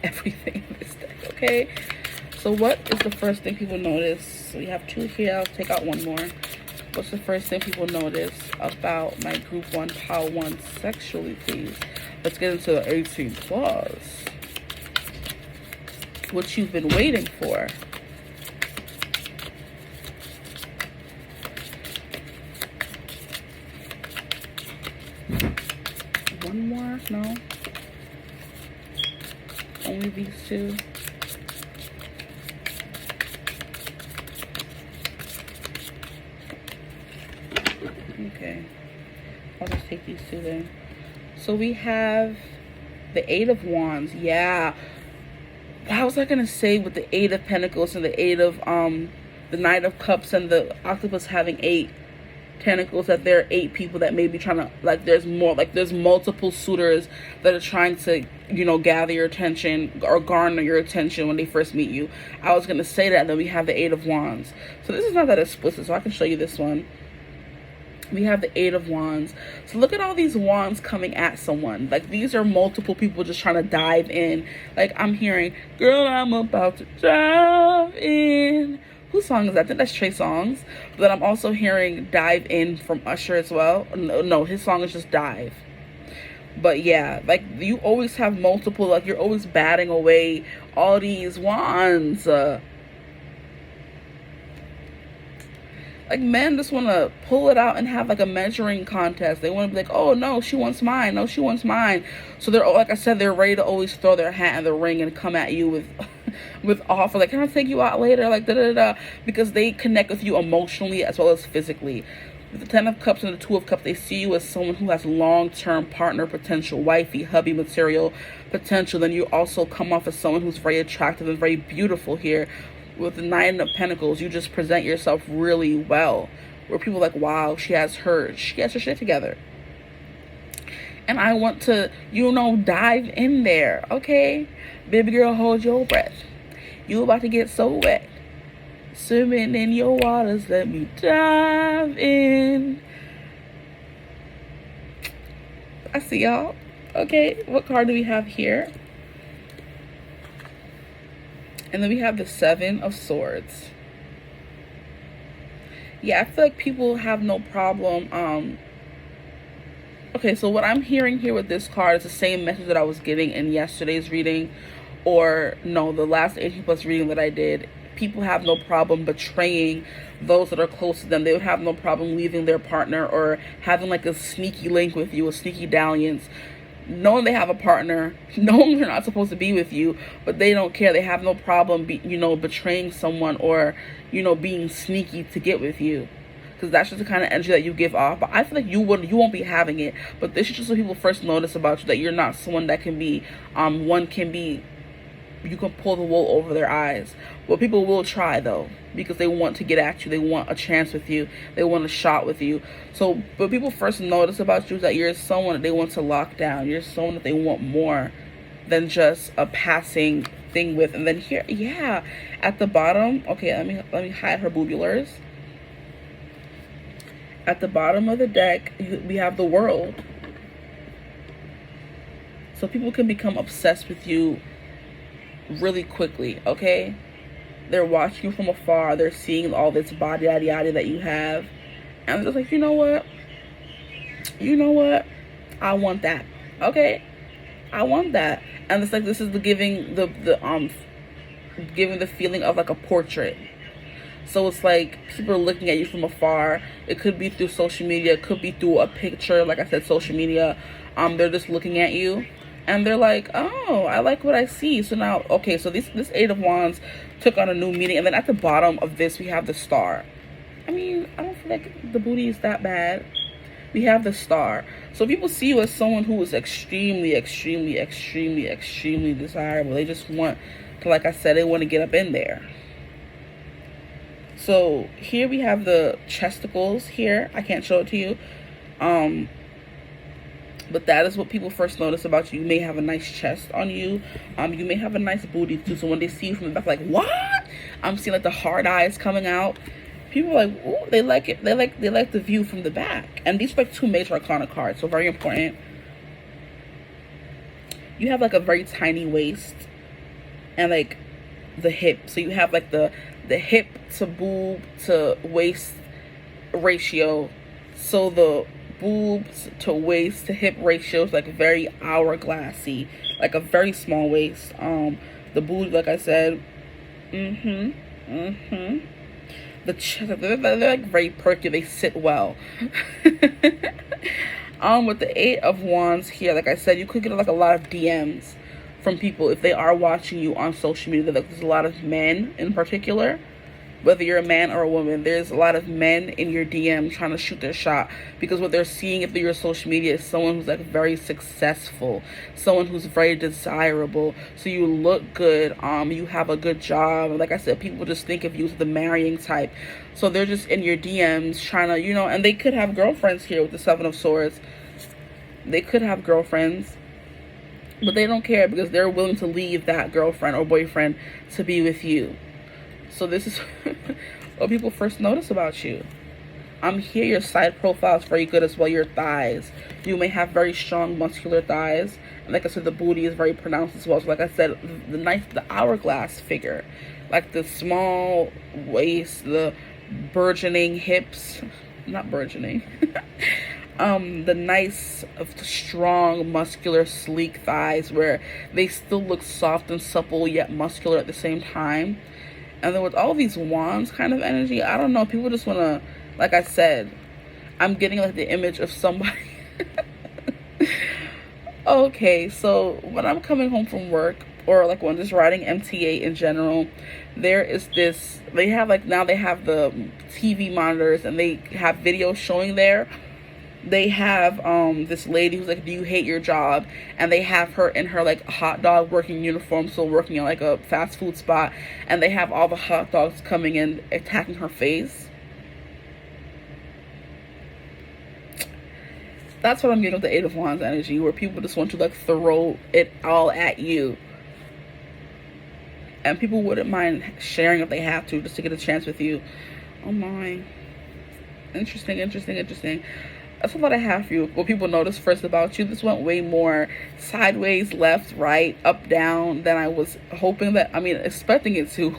everything in this deck, okay? So what is the first thing people notice? So we have two here. I'll take out one more. What's the first thing people notice about my group 1, pile 1 sexually, please? Let's get into the 18 plus. What you've been waiting for. One more? No? Only these two? Okay. I'll just take these two then. So we have the 8 of Wands. Yeah. What was I going to say with the 8 of Pentacles and the 8 of, the Knight of Cups and the octopus having 8 tentacles, that there are 8 people that may be trying to, like, there's multiple suitors that are trying to, you know, gather your attention or garner your attention when they first meet you. I was going to say that, and then we have the 8 of Wands. So this is not that explicit, so I can show you this one. We have the 8 of Wands. So look at all these wands coming at someone. Like, these are multiple people just trying to dive in. Like, I'm hearing, girl, I'm about to dive in. Whose song is that? I think that's Trey Songz. But then I'm also hearing Dive In from Usher as well. No, his song is just Dive. But yeah, like, you always have multiple, like, you're always batting away all these wands. Like, men just want to pull it out and have, like, a measuring contest. They want to be like, oh, no, she wants mine. No, she wants mine. So they're, like I said, they're ready to always throw their hat in the ring and come at you with with offer. Like, can I take you out later? Like, da-da-da-da. Because they connect with you emotionally as well as physically. With the Ten of Cups and the Two of Cups, they see you as someone who has long-term partner potential, wifey, hubby material potential. Then you also come off as someone who's very attractive and very beautiful here. With the Nine of Pentacles, you just present yourself really well, where people are like, wow, she has her shit together. And I want to, dive in there, okay? Baby girl, hold your breath. You about to get so wet. Swimming in your waters, let me dive in. I see y'all. Okay, what card do we have here? And then we have the Seven of Swords. Yeah, I feel like people have no problem. Okay, so what I'm hearing here with this card is the same message that I was getting in yesterday's reading. Or, no, the last 18 plus reading that I did. People have no problem betraying those that are close to them. They would have no problem leaving their partner or having like a sneaky link with you, a sneaky dalliance, knowing they have a partner, knowing they're not supposed to be with you, but they don't care. They have no problem betraying someone or being sneaky to get with you, because that's just the kind of energy that you give off. But I feel like you won't be having it, but this is just so people first notice about you that you're not someone that can be you can pull the wool over their eyes. Well, people will try though, because they want to get at you. They want a chance with you. They want a shot with you. So, but people first notice about you is that you're someone that they want to lock down. You're someone that they want more than just a passing thing with. And then here, yeah, at the bottom, okay, let me hide her boobulars. At the bottom of the deck, we have the World. So people can become obsessed with you really quickly, okay? They're watching you from afar. They're seeing all this body yada yada that you have, and they're just like, you know what? I want that. Okay, I want that. And it's like this is the giving the feeling of like a portrait. So it's like people are looking at you from afar. It could be through social media. It could be through a picture. Like I said, social media. They're just looking at you. And they're like, oh, I like what I see. So now, okay, so this Eight of Wands took on a new meaning. And then at the bottom of this, we have the Star. I mean, I don't feel like the booty is that bad. We have the Star. So people see you as someone who is extremely, extremely, extremely, extremely desirable. They just want to, like I said, they want to get up in there. So here we have the chesticles here. I can't show it to you. But that is what people first notice about you. You may have a nice chest on you. You may have a nice booty too. So when they see you from the back, like, what? I'm seeing like the hard eyes coming out. People are like, ooh, they like it. They like the view from the back. And these are like two major arcana cards, so very important. You have like a very tiny waist and like the hip. So you have like the hip to boob to waist ratio. So the boobs to waist to hip ratio is like very hourglassy, like a very small waist. The boobs, like I said, the chest, they're like very perky. They sit well. With the Eight of Wands here, like I said, you could get like a lot of DMs from people if they are watching you on social media. Like there's a lot of men in particular. Whether you're a man or a woman, there's a lot of men in your DM trying to shoot their shot, because what they're seeing through your social media is someone who's like very successful, someone who's very desirable. So you look good, you have a good job. Like I said, people just think of you as the marrying type. So they're just in your DMs trying to, and they could have girlfriends here with the Seven of Swords. They could have girlfriends, but they don't care because they're willing to leave that girlfriend or boyfriend to be with you. So this is what people first notice about you. Here your side profile is very good as well. Your thighs, you may have very strong muscular thighs, and like I said, the booty is very pronounced as well. So like I said, the hourglass figure, like the small waist, the burgeoning hips, not burgeoning, the nice, strong, muscular, sleek thighs where they still look soft and supple yet muscular at the same time. And then with all these wands kind of energy, I don't know, people just want to, like I said, I'm getting like the image of somebody. Okay, so when I'm coming home from work, or like when just riding MTA in general, there is this They have like, now they have the TV monitors and they have videos showing there. They have this lady who's like, do you hate your job? And they have her in her like hot dog working uniform, still working in like a fast food spot, and they have all the hot dogs coming in, attacking her face. That's what I'm getting with the Eight of Wands energy, where people just want to like throw it all at you. And people wouldn't mind sharing if they have to, just to get a chance with you. Oh my. Interesting. That's what I have for you. What people notice first about you. This went way more sideways, left, right, up, down than I was hoping that, expecting it to.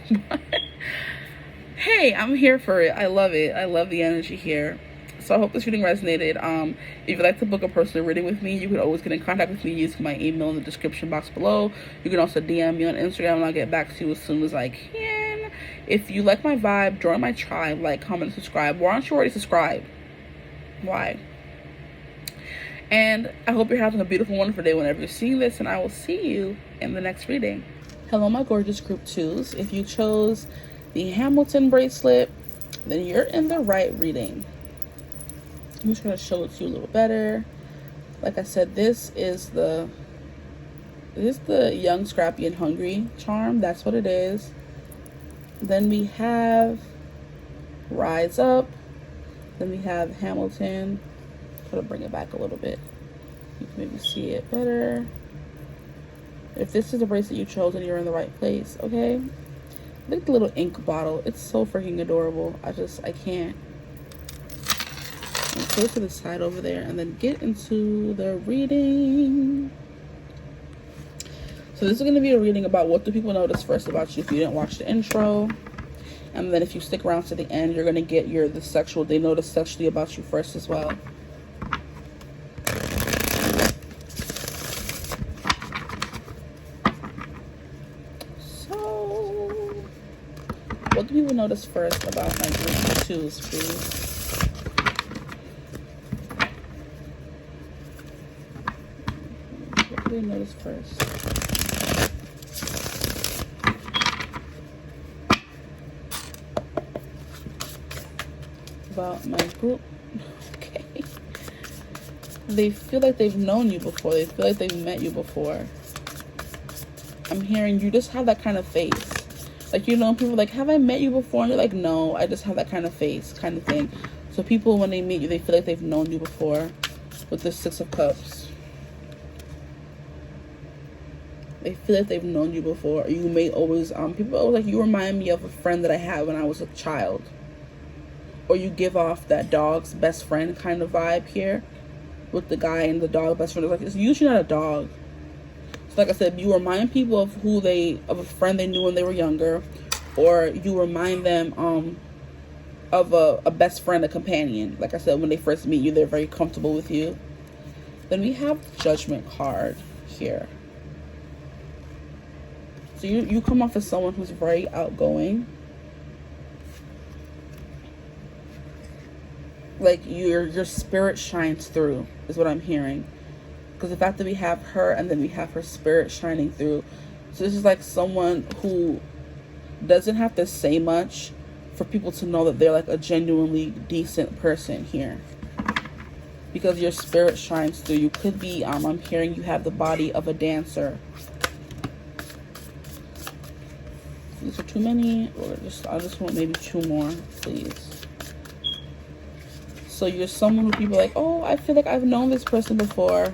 Hey, I'm here for it. I love it. I love the energy here. So I hope this reading resonated. If you'd like to book a personal reading with me, you can always get in contact with me using my email in the description box below. You can also DM me on Instagram and I'll get back to you as soon as I can. If you like my vibe, join my tribe, like, comment, subscribe. Why aren't you already subscribed? Why? And I hope you're having a beautiful, wonderful day whenever you're seeing this, and I will see you in the next reading. Hello, my gorgeous group 2s. If you chose the Hamilton bracelet, then you're in the right reading. I'm just going to show it to you a little better. Like I said, this is the Young, Scrappy, and Hungry charm. That's what it is. Then we have Rise Up. Then we have Hamilton. Try to bring it back a little bit. You can maybe see it better. If this is the bracelet you chose, then you're in the right place, okay? Look at the little ink bottle. It's so freaking adorable. I can't. And put it to the side over there and then get into the reading. So this is going to be a reading about what do people notice first about you if you didn't watch the intro. And then if you stick around to the end, you're going to get they notice sexually about you first as well. What do people notice first about my group of 2s, please? What do they notice first? About my group. Okay. They feel like they've known you before. They feel like they've met you before. I'm hearing you just have that kind of face. Like, you know, people are like, have I met you before? And you're like, no, I just have that kind of face, kind of thing. So people, when they meet you, they feel like they've known you before. With the 6 of Cups. They feel like they've known you before. You may always, people are always like, you remind me of a friend that I had when I was a child. Or you give off that dog's best friend kind of vibe here. With the guy and the dog best friend. It's usually not a dog. So like I said, you remind people of of a friend they knew when they were younger, or you remind them of a best friend, a companion. Like I said, when they first meet you, they're very comfortable with you. Then we have the Judgment card here. So you come off as someone who's very outgoing. Like your spirit shines through is what I'm hearing. Because the fact that we have her and then we have her spirit shining through. So this is like someone who doesn't have to say much for people to know that they're like a genuinely decent person here. Because your spirit shines through. You could be, I'm hearing you have the body of a dancer. These are too many. Or I just want maybe 2 more, please. So you're someone who people are like, oh, I feel like I've known this person before.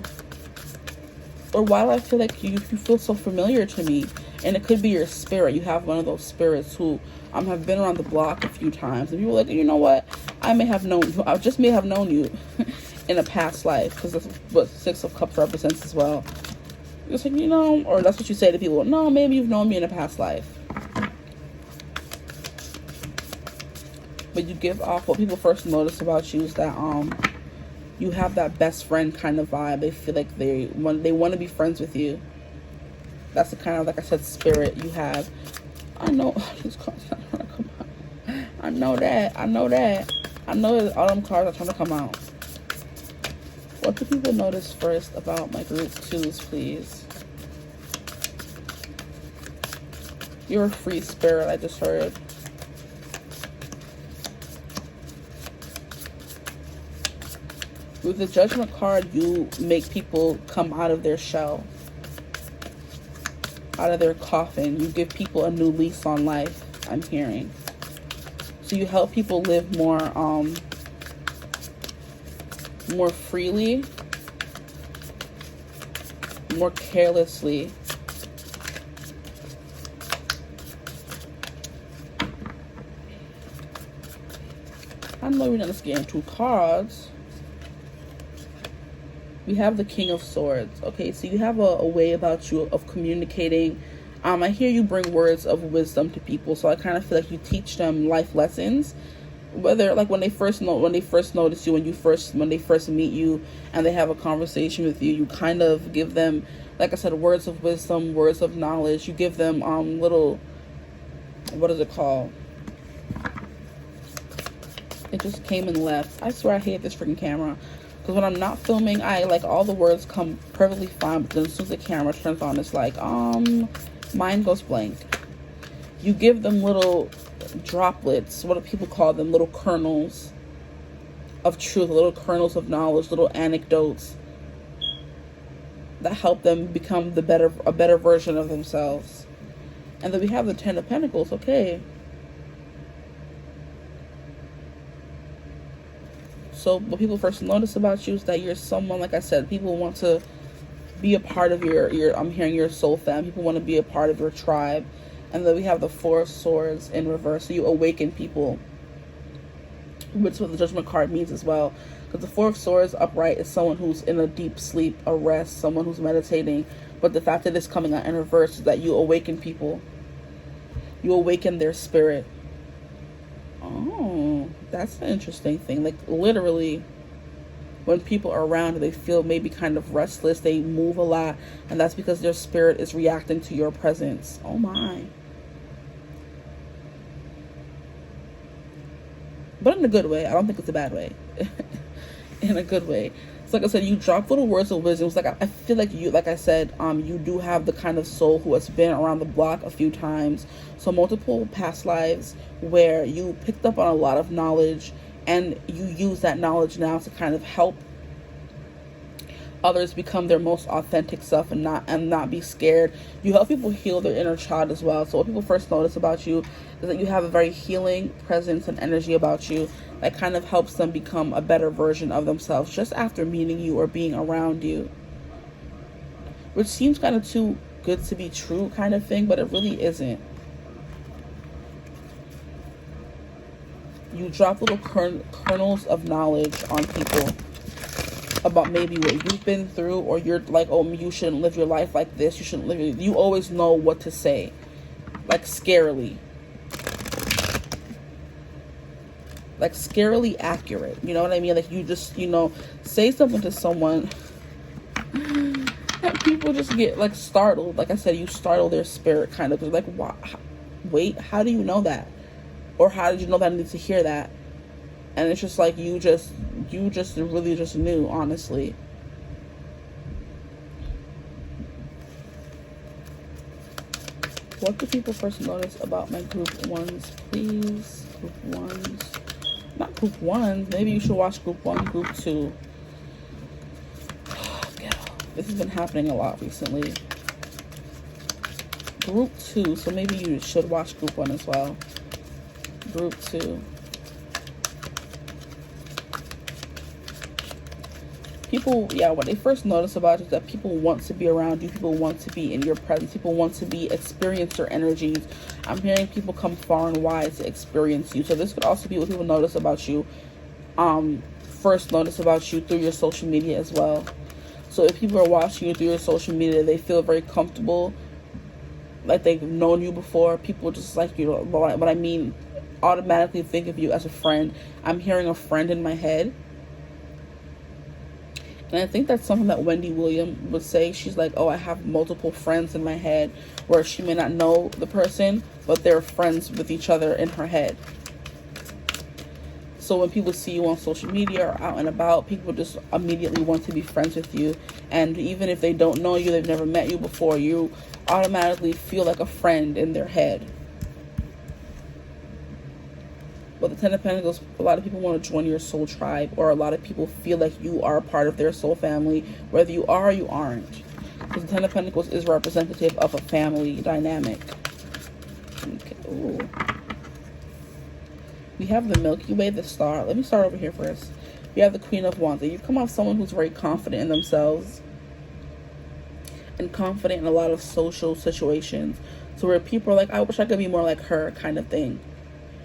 Or why do I feel like you feel so familiar to me? And it could be your spirit. You have one of those spirits who have been around the block a few times. And people are like, you know what? I may have known you. I just may have known you in a past life. Because that's what 6 of Cups represents as well. It's like, you know, or that's what you say to people. No, maybe you've known me in a past life. But you give off, what people first notice about you is that you have that best friend kind of vibe. They feel like they want to be friends with you. That's the kind of, like I said, spirit you have. I know these cards are not trying to come out. I know that. I know that all them cards are trying to come out. What do people notice first about my group 2s, please? You're a free spirit, I just heard. With the Judgment card, you make people come out of their shell, out of their coffin. You give people a new lease on life, I'm hearing. So you help people live more freely, more carelessly. I know we're not getting 2 cards. We have the King of Swords. Okay, so you have a way about you of communicating. I hear you bring words of wisdom to people, so I kind of feel like you teach them life lessons. Whether like when they first notice you, when they first meet you, and they have a conversation with you, you kind of give them, like I said, words of wisdom, words of knowledge. You give them little, what is it called? It just came and left. I swear I hate this freaking camera. Because when I'm not filming, all the words come perfectly fine. But then as soon as the camera turns on, it's like, mine goes blank. You give them little droplets. What do people call them? Little kernels of truth, little kernels of knowledge, little anecdotes that help them become a better version of themselves. And then we have the Ten of Pentacles. Okay. So what people first notice about you is that you're someone, like I said, people want to be a part of your I'm hearing your soul family. People want to be a part of your tribe. And then we have the Four of Swords in reverse. So you awaken people, which is what the Judgment card means as well. Because the Four of Swords upright is someone who's in a deep sleep, a rest, someone who's meditating. But the fact that it's coming out in reverse is that you awaken people. You awaken their spirit. Oh, that's an interesting thing. Like literally, when people are around, they feel maybe kind of restless. They move a lot, and that's because their spirit is reacting to your presence. Oh my. But in a good way. I don't think it's a bad way. In a good way. So like I said, you drop little words of wisdom. It's like I feel like you, like I said, you do have the kind of soul who has been around the block a few times. So multiple past lives where you picked up on a lot of knowledge, and you use that knowledge now to kind of help others become their most authentic self and not be scared. You help people heal their inner child as well. So what people first notice about you is that you have a very healing presence and energy about you that kind of helps them become a better version of themselves just after meeting you or being around you. Which seems kind of too good to be true kind of thing, but it really isn't. You drop little kernels of knowledge on people about maybe what you've been through, or you're like, oh, you shouldn't live your life like this. You shouldn't live it. You always know what to say, like scarily accurate. You know what I mean? Like you just, say something to someone and people just get like startled. Like I said, you startle their spirit kind of. They're like, wow, wait, how do you know that? Or how did you know that I need to hear that? And it's just like you just really just knew, honestly. What do people first notice about my group ones, please? Group ones. Not group ones. Maybe you should watch group 1, group 2. This has been happening a lot recently. Group 2. So maybe you should watch group 1 as well. Group 2. People, what they first notice about you is that people want to be around you. People want to be in your presence. People want to experience your energies. I'm hearing people come far and wide to experience you. So this could also be what people notice about you. First notice about you through your social media as well. So if people are watching you through your social media, they feel very comfortable, like they've known you before. People just like, what I mean, automatically think of you as a friend. I'm hearing a friend in my head. And I think that's something that Wendy Williams would say. She's like, oh, I have multiple friends in my head, where she may not know the person, but they're friends with each other in her head. So when people see you on social media or out and about, people just immediately want to be friends with you. And even if they don't know you, they've never met you before, you automatically feel like a friend in their head. But the Ten of Pentacles, a lot of people want to join your soul tribe, or a lot of people feel like you are a part of their soul family, whether you are or you aren't. Because the Ten of Pentacles is representative of a family dynamic. Okay. Ooh. We have the Milky Way, the star. Let me start over here first. We have the Queen of Wands. And you come off someone who's very confident in themselves and confident in a lot of social situations. So where people are like, I wish I could be more like her, kind of thing.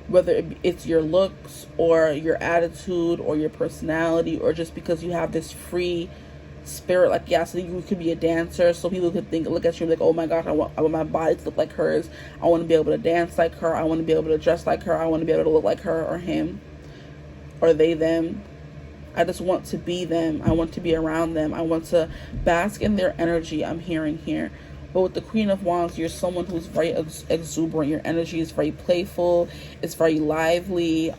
Whether it's your looks or your attitude or your personality, or just because you have this free spirit. Like, yeah, so you could be a dancer, so people could look at you and be like, oh my gosh, I want my body to look like hers. I want to be able to dance like her. I want to be able to dress like her. I want to be able to look like her or him or they, them. I just want to be them. I want to be around them. I want to bask in their energy, I'm hearing here. But with the Queen of Wands, you're someone who's very exuberant. Your energy is very playful. It's very lively.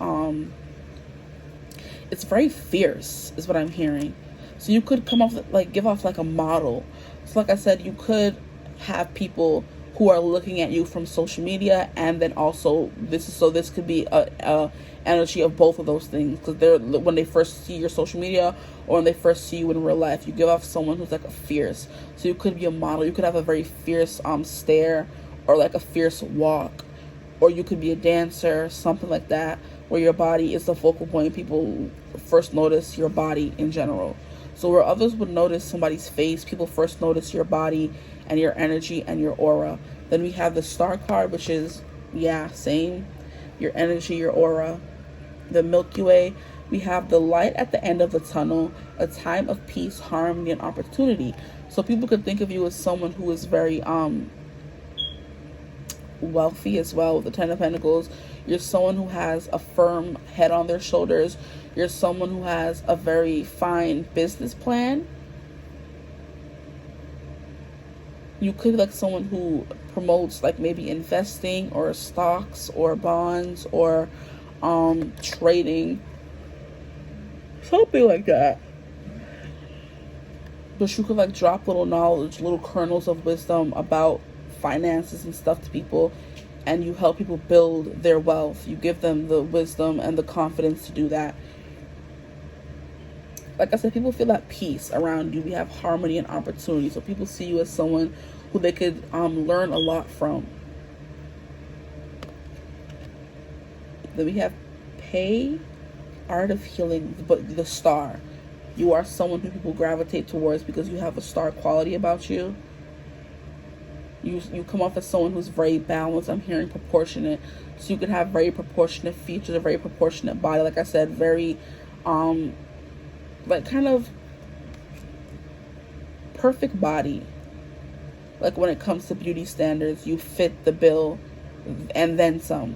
It's very fierce, is what I'm hearing. So you could come off, like, give off like a model. So like I said, you could have people who are looking at you from social media, and then also this could be a energy of both of those things, because they're, when they first see your social media or when they first see you in real life, you give off someone who's like a fierce. So you could be a model. You could have a very fierce stare, or like a fierce walk, or you could be a dancer, something like that, where your body is the focal point. People first notice your body in general. So where others would notice somebody's face, people first notice your body and your energy and your aura. Then we have the Star card, which is, yeah, same. Your energy, your aura. The Milky Way. We have the light at the end of the tunnel, a time of peace, harmony, and opportunity. So people could think of you as someone who is very wealthy as well. With the Ten of Pentacles, you're someone who has a firm head on their shoulders. You're someone who has a very fine business plan. You could be like someone who promotes, like, maybe investing or stocks or bonds or trading, something like that. But you could, like, drop little knowledge, little kernels of wisdom about finances and stuff to people, and you help people build their wealth. You give them the wisdom and the confidence to do that. Like I said, people feel at peace around you. We have harmony and opportunity. So people see you as someone who they could learn a lot from. Then we have Pay, Art of Healing, but the Star. You are someone who people gravitate towards because you have a star quality about you. You come off as someone who's very balanced. I'm hearing proportionate. So you could have very proportionate features, a very proportionate body. Like I said, very like kind of perfect body. Like when it comes to beauty standards, you fit the bill and then some.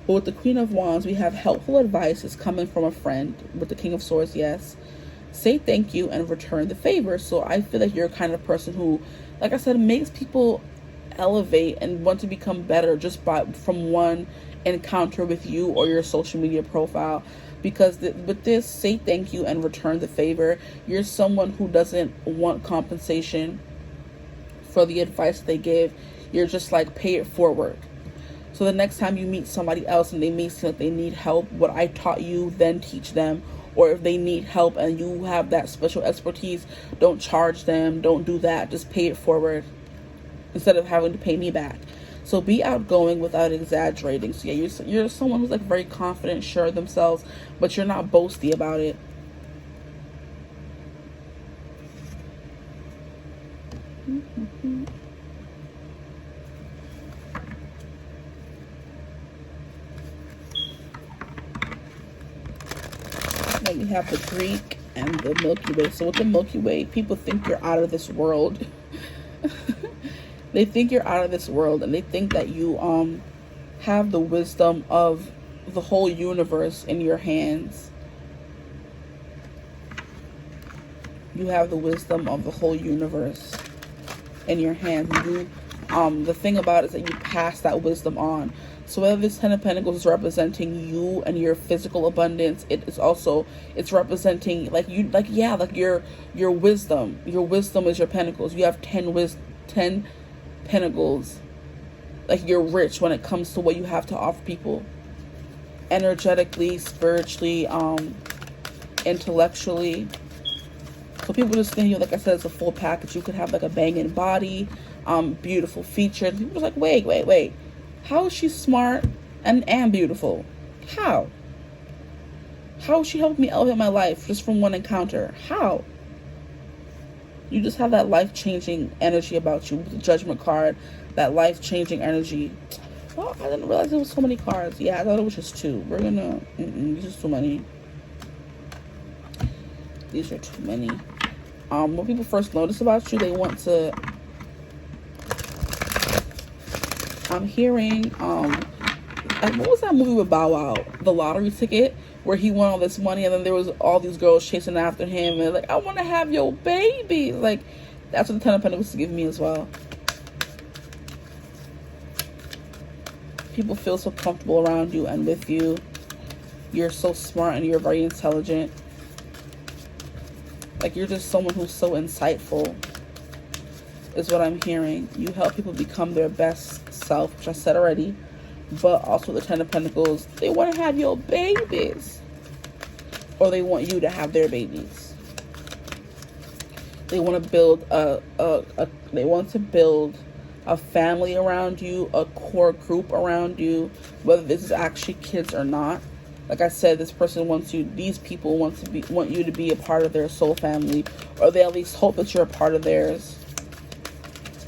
But with the Queen of Wands, we have helpful advice is coming from a friend. With the King of Swords, yes. Say thank you and return the favor. So I feel like you're a kind of person who, like I said, makes people elevate and want to become better just from one encounter with you or your social media profile. Because with this, say thank you and return the favor, you're someone who doesn't want compensation for the advice they give. You're just like, pay it forward. So the next time you meet somebody else and they may seem like they need help, what I taught you, then teach them. Or if they need help and you have that special expertise, don't charge them. Don't do that. Just pay it forward instead of having to pay me back. So be outgoing without exaggerating. So yeah, you're someone who's like very confident, sure of themselves, but you're not boasty about it. Then we have the Greek and the Milky Way. So with the Milky Way, people think you're out of this world. They think you're out of this world, and they think that you have the wisdom of the whole universe in your hands. You have the wisdom of the whole universe in your hands. You, the thing about it is that you pass that wisdom on. So whether this Ten of Pentacles is representing you and your physical abundance, it's representing like your wisdom. Your wisdom is your pentacles. You have 10 pentacles. Like, you're rich when it comes to what you have to offer people. energetically, spiritually, intellectually. So people just think, like I said, it's a full package. You could have like a banging body, beautiful features. People are like, wait. How is she smart and beautiful? How? How is she helping me elevate my life just from one encounter? How? You just have that life-changing energy about you with the Judgment card, that life-changing energy. Well, I didn't realize there was so many cards. Yeah, I thought it was just 2. We're gonna, these are too many. These are too many. When people first notice about you, they want to, I'm hearing, what was that movie with Bow Wow? The lottery ticket, where he won all this money, and then there was all these girls chasing after him, and they're like, I want to have your baby. Like, that's what the Ten of Pentacles is giving me as well. People feel so comfortable around you and with you. You're so smart and you're very intelligent. Like, you're just someone who's so insightful, is what I'm hearing. You help people become their best self, which I said already. But also the Ten of Pentacles, they want to have your babies. Or they want you to have their babies. They want to build a family around you, a core group around you, whether this is actually kids or not. Like I said, this person wants you, these people want you to be a part of their soul family, or they at least hope that you're a part of theirs.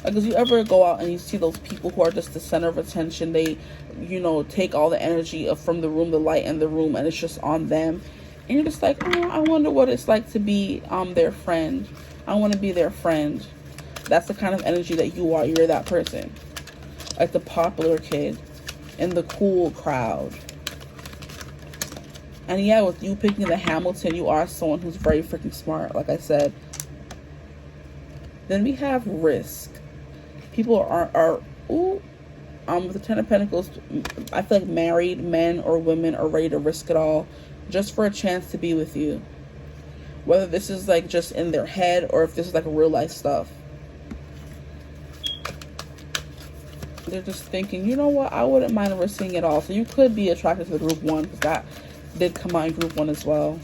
Like, if you ever go out and you see those people who are just the center of attention, they, you know, take all the energy from the room, the light in the room, and it's just on them. And you're just like, oh, I wonder what it's like to be their friend. I want to be their friend. That's the kind of energy that you are. You're that person. Like the popular kid in the cool crowd. And yeah, with you picking the Hamilton, you are someone who's very freaking smart, like I said. Then we have risk. People with the Ten of Pentacles, I feel like married men or women are ready to risk it all just for a chance to be with you. Whether this is like just in their head or if this is like real life stuff. They're just thinking, you know what, I wouldn't mind risking it all. So you could be attracted to the group 1, because that did come out in group 1 as well.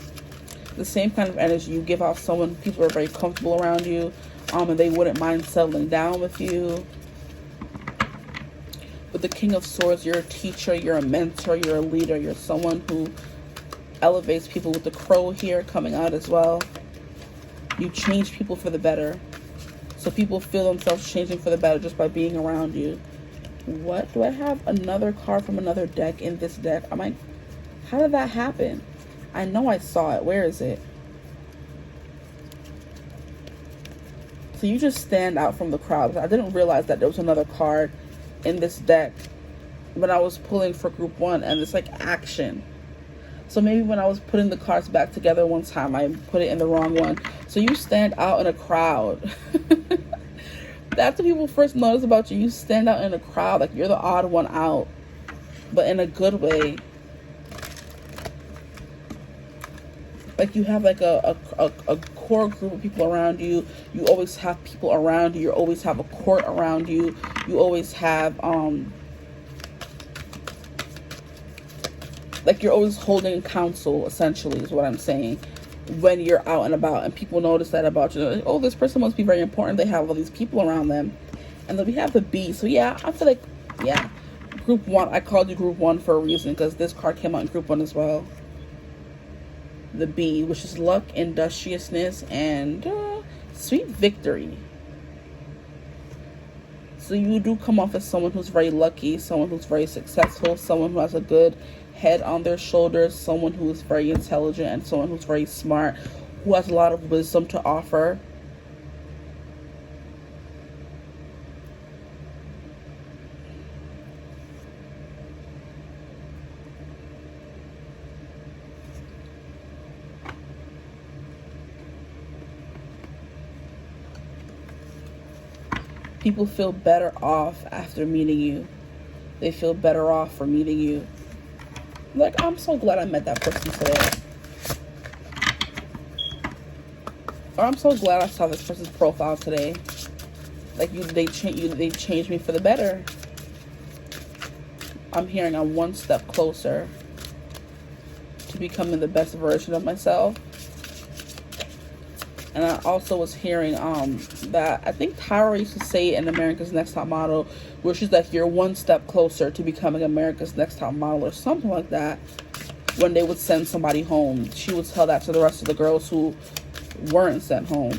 The same kind of energy you give off someone, people are very comfortable around you, and they wouldn't mind settling down with you. With the King of Swords, you're a teacher, you're a mentor, you're a leader, you're someone who elevates people. With the Crow here coming out as well, you change people for the better. So people feel themselves changing for the better just by being around you. What? Do I have another card from another deck in this deck? How did that happen? I know I saw it. Where is it? So you just stand out from the crowd. I didn't realize that there was another card in this deck when I was pulling for group 1, and it's like action. So maybe when I was putting the cards back together one time, I put it in the wrong one. So you stand out in a crowd. That's what people first notice about you. You stand out in a crowd, like you're the odd one out, but in a good way. Like you have like a core group of people around you. You always have people around you. You always have a court around you. You always have like you're always holding counsel, essentially, is what I'm saying, when you're out and about. And people notice that about you. Like, oh, this person must be very important. They have all these people around them. And then we have the Bee. So yeah, I feel like, yeah, group 1. I called you group 1 for a reason, because this card came out in group 1 as well. The Bee, which is luck, industriousness, and sweet victory. So you do come off as someone who's very lucky, someone who's very successful, someone who has a good head on their shoulders, someone who is very intelligent, and someone who's very smart, who has a lot of wisdom to offer. People feel better off after meeting you. They feel better off for meeting you. Like, I'm so glad I met that person today. Or I'm so glad I saw this person's profile today. Like, they changed me for the better. I'm hearing I'm one step closer becoming the best version of myself. And I also was hearing that I think Tyra used to say in America's Next Top Model, where she's like, you're one step closer to becoming America's Next Top Model or something like that. When they would send somebody home, she would tell that to the rest of the girls who weren't sent home.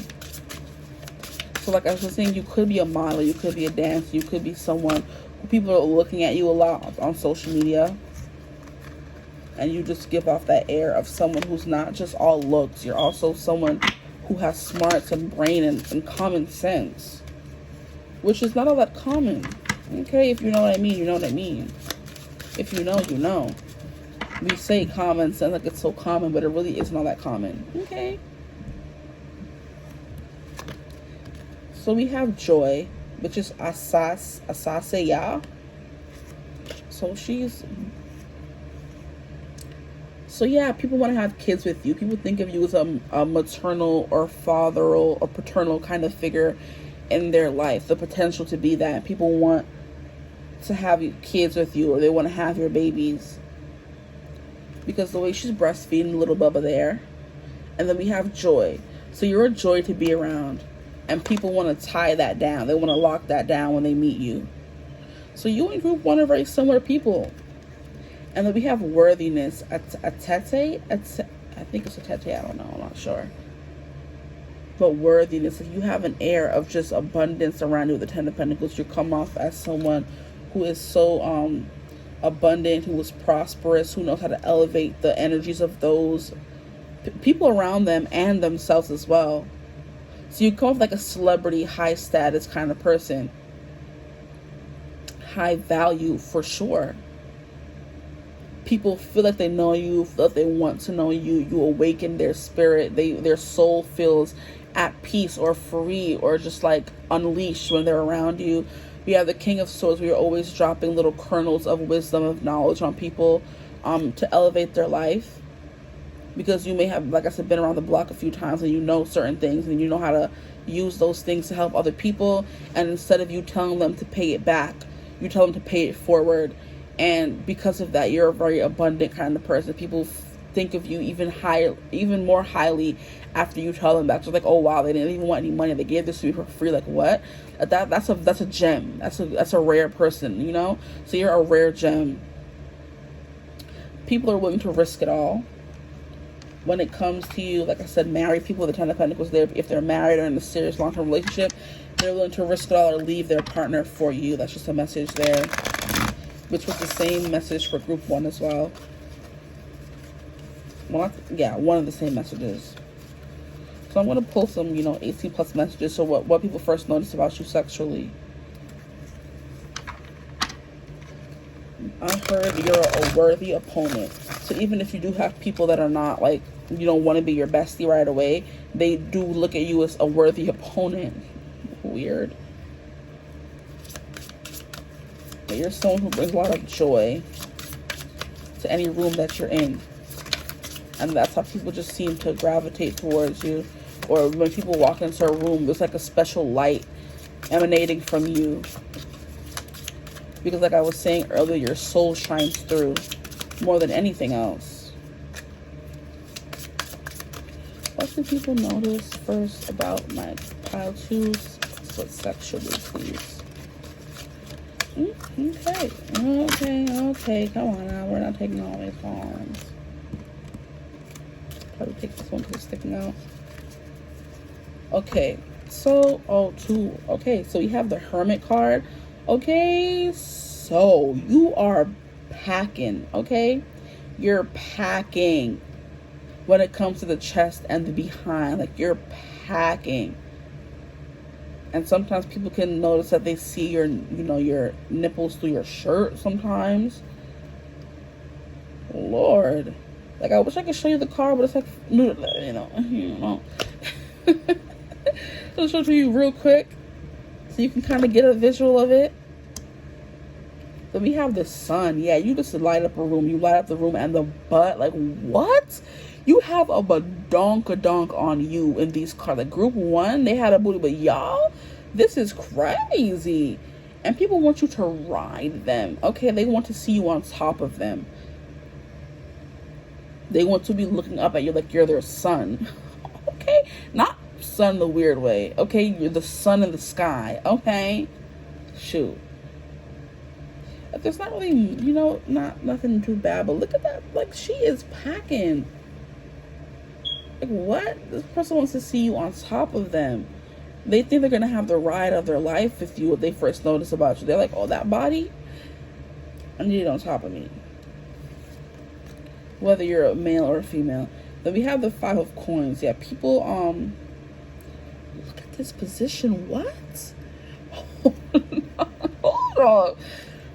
So like I was saying, you could be a model, you could be a dancer, you could be someone who people are looking at you a lot on social media. And you just give off that air of someone who's not just all looks. You're also someone who has smarts and brain and common sense, which is not all that common. Okay, if you know what I mean, you know what I mean. If you know, you know. We say common sense like it's so common, but it really isn't all that common. Okay. So we have Joy, which is Asaseya. So yeah, people want to have kids with you. People think of you as a maternal or fatheral or paternal kind of figure in their life. The potential to be that. People want to have kids with you, or they want to have your babies. Because the way she's breastfeeding little Bubba there. And then we have Joy. So you're a joy to be around. And people want to tie that down. They want to lock that down when they meet you. So you and group 1 are very similar people. And then we have worthiness. I think it's Atete. I don't know. I'm not sure. But worthiness. If you have an air of just abundance around you with the 10 of Pentacles, you come off as someone who is so abundant, who is prosperous, who knows how to elevate the energies of those people around them and themselves as well. So you come off like a celebrity, high status kind of person. High value for sure. People feel like they know you, feel like they want to know you. You awaken their spirit. Their soul feels at peace or free or just like unleashed when they're around you. We have the King of Swords. We are always dropping little kernels of wisdom, of knowledge on people to elevate their life. Because you may have, like I said, been around the block a few times and you know certain things and you know how to use those things to help other people. And instead of you telling them to pay it back, you tell them to pay it forward. And because of that, you're a very abundant kind of person. People think of you even more highly after you tell them back. So like, oh wow, they didn't even want any money. They gave this to me for free. Like what? That's a gem. That's a rare person, you know? So you're a rare gem. People are willing to risk it all. When it comes to you, like I said, married people, the 10 of Pentacles, if they're married or in a serious long-term relationship, they're willing to risk it all or leave their partner for you. That's just a message there. Which was the same message for group 1 as well. Well, yeah, one of the same messages. So I'm going to pull some, 18 plus messages. So what people first notice about you sexually. I heard you're a worthy opponent. So even if you do have people that are not like, you don't want to be your bestie right away, they do look at you as a worthy opponent. Weird. But you're someone who brings a lot of joy to any room that you're in. And that's how people just seem to gravitate towards you. Or when people walk into a room, there's like a special light emanating from you. Because like I was saying earlier, your soul shines through more than anything else. What do people notice first about my pile 2? So sexually, please. Okay. Come on now. We're not taking all these cards. Probably take this one because it's sticking out. Okay. So, okay, so you have the Hermit card. Okay, so you are packing, okay? You're packing when it comes to the chest and the behind. Like, you're packing. And sometimes people can notice that they see your, your nipples through your shirt sometimes. Lord. Like, I wish I could show you the card, but it's like, I'll show it to you real quick so you can kind of get a visual of it. Then we have the sun. Yeah, you just light up a room. You light up the room and the butt. Like, what? You have a badonkadonk on you in these cards. Like, group 1, they had a booty. But y'all, this is crazy. And people want you to ride them. Okay, they want to see you on top of them. They want to be looking up at you like you're their sun. Okay? Not sun the weird way. Okay? You're the sun in the sky. Okay? Shoot. There's not really, you know, nothing too bad, but look at that. Like, she is packing. Like, what? This person wants to see you on top of them. They think they're going to have the ride of their life with you when they first notice about you. They're like, oh, that body? I need it on top of me. Whether you're a male or a female. Then we have the 5 of coins. Yeah, people, look at this position. What? Hold on.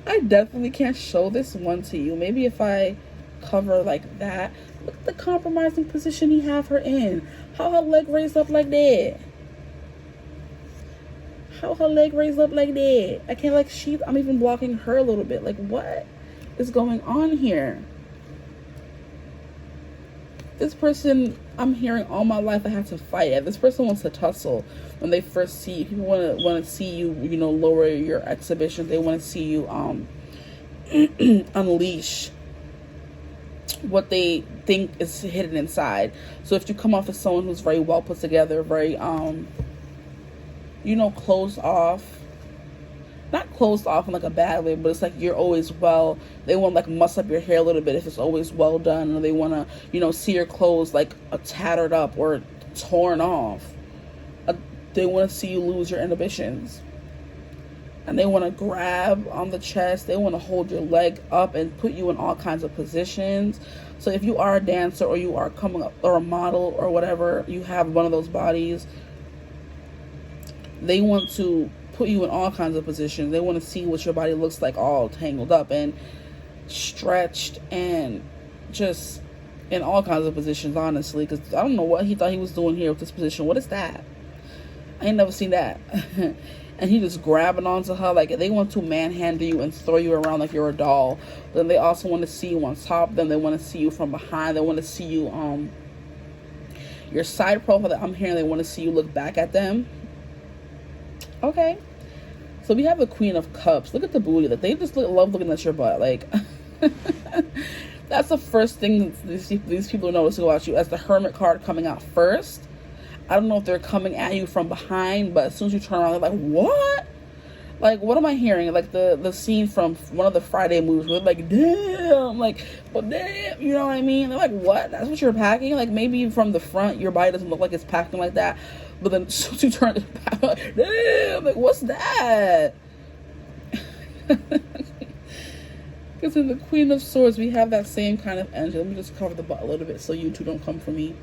I definitely can't show this one to you. Maybe if I cover like that. Look at the compromising position he have her in. How her leg raised up like that? How her leg raised up like that? I can't, like, I'm even blocking her a little bit. Like, what is going on here? This person, I'm hearing all my life I have to fight at. This person wants to tussle. When they first see you, people want to see you, you know, lower your exhibition. They want to see you unleash what they think is hidden inside. So if you come off as someone who's very well put together, very you know, closed off. Not closed off in like a bad way, but it's like you're always well. They want to like muss up your hair a little bit if it's always well done, or they want to, you know, see your clothes like tattered up or torn off. They want to see you lose your inhibitions, and they want to grab on the chest. They want to hold your leg up and put you in all kinds of positions. So if you are a dancer or you are coming up or a model or whatever, you have one of those bodies. They want to put you in all kinds of positions. They want to see what your body looks like, all tangled up and stretched and just in all kinds of positions, honestly, because I don't know what he thought he was doing here with this position. What is that? I ain't never seen that. And he just grabbing onto her. Like, they want to manhandle you and throw you around like you're a doll. Then they also want to see you on top. Then they want to see you from behind. They want to see you your side profile that I'm hearing. They want to see you look back at them. Okay, so we have the Queen of Cups. Look at the booty. Like, they just love looking at your butt. Like, that's the first thing these people notice about you, as the Hermit card coming out first. I don't know if they're coming at you from behind, but as soon as you turn around, they're like, what? Like, what am I hearing? Like the scene from one of the Friday movies where they're like, damn, like, well, damn, you know what I mean? They're like, what? That's what you're packing? Like, maybe from the front, your body doesn't look like it's packing like that. But then as soon as you turn it back, like, damn, like, what's that? Because in the Queen of Swords, we have that same kind of energy. Let me just cover the butt a little bit so you two don't come for me.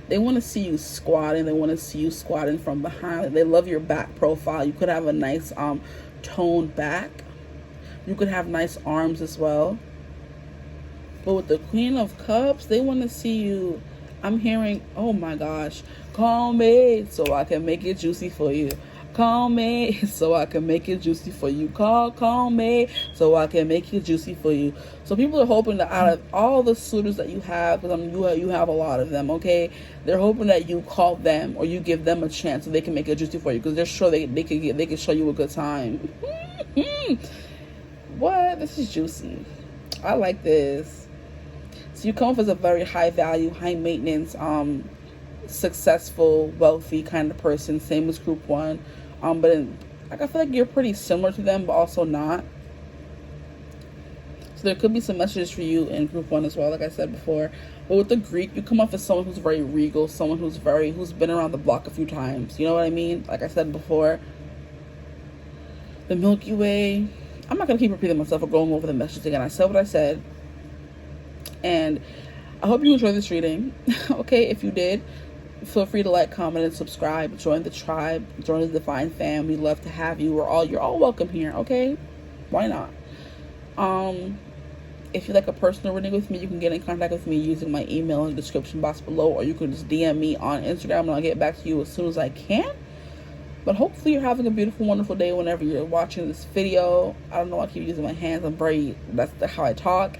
They want to see you squatting. They want to see you squatting from behind. They love your back profile. You could have a nice toned back. You could have nice arms as well. But with the Queen of Cups, they want to see you. I'm hearing, oh my gosh, call me so I can make it juicy for you. Call me so I can make it juicy for you. Call me so I can make it juicy for you. So people are hoping that out of all the suitors that you have, because you have a lot of them, okay? They're hoping that you call them or you give them a chance so they can make it juicy for you, because they're sure they can show you a good time. What? This is juicy. I like this. So you come off as a very high value, high maintenance, successful, wealthy kind of person, same as group 1. But I feel like you're pretty similar to them, but also not. So there could be some messages for you in group 1 as well, like I said before. But with the Greek, you come off as someone who's very regal, someone who's been around the block a few times. You know what I mean? Like I said before. The Milky Way. I'm not going to keep repeating myself or going over the message again. I said what I said. And I hope you enjoyed this reading. Okay, if you did, feel free to like, comment, and subscribe. Join the tribe. Join the Divine fam. We'd love to have you. You're all welcome here, okay? Why not? If you'd like a personal reading with me, you can get in contact with me using my email in the description box below, or you can just DM me on Instagram and I'll get back to you as soon as I can. But hopefully you're having a beautiful, wonderful day whenever you're watching this video. I don't know, I keep using my hands. That's how I talk.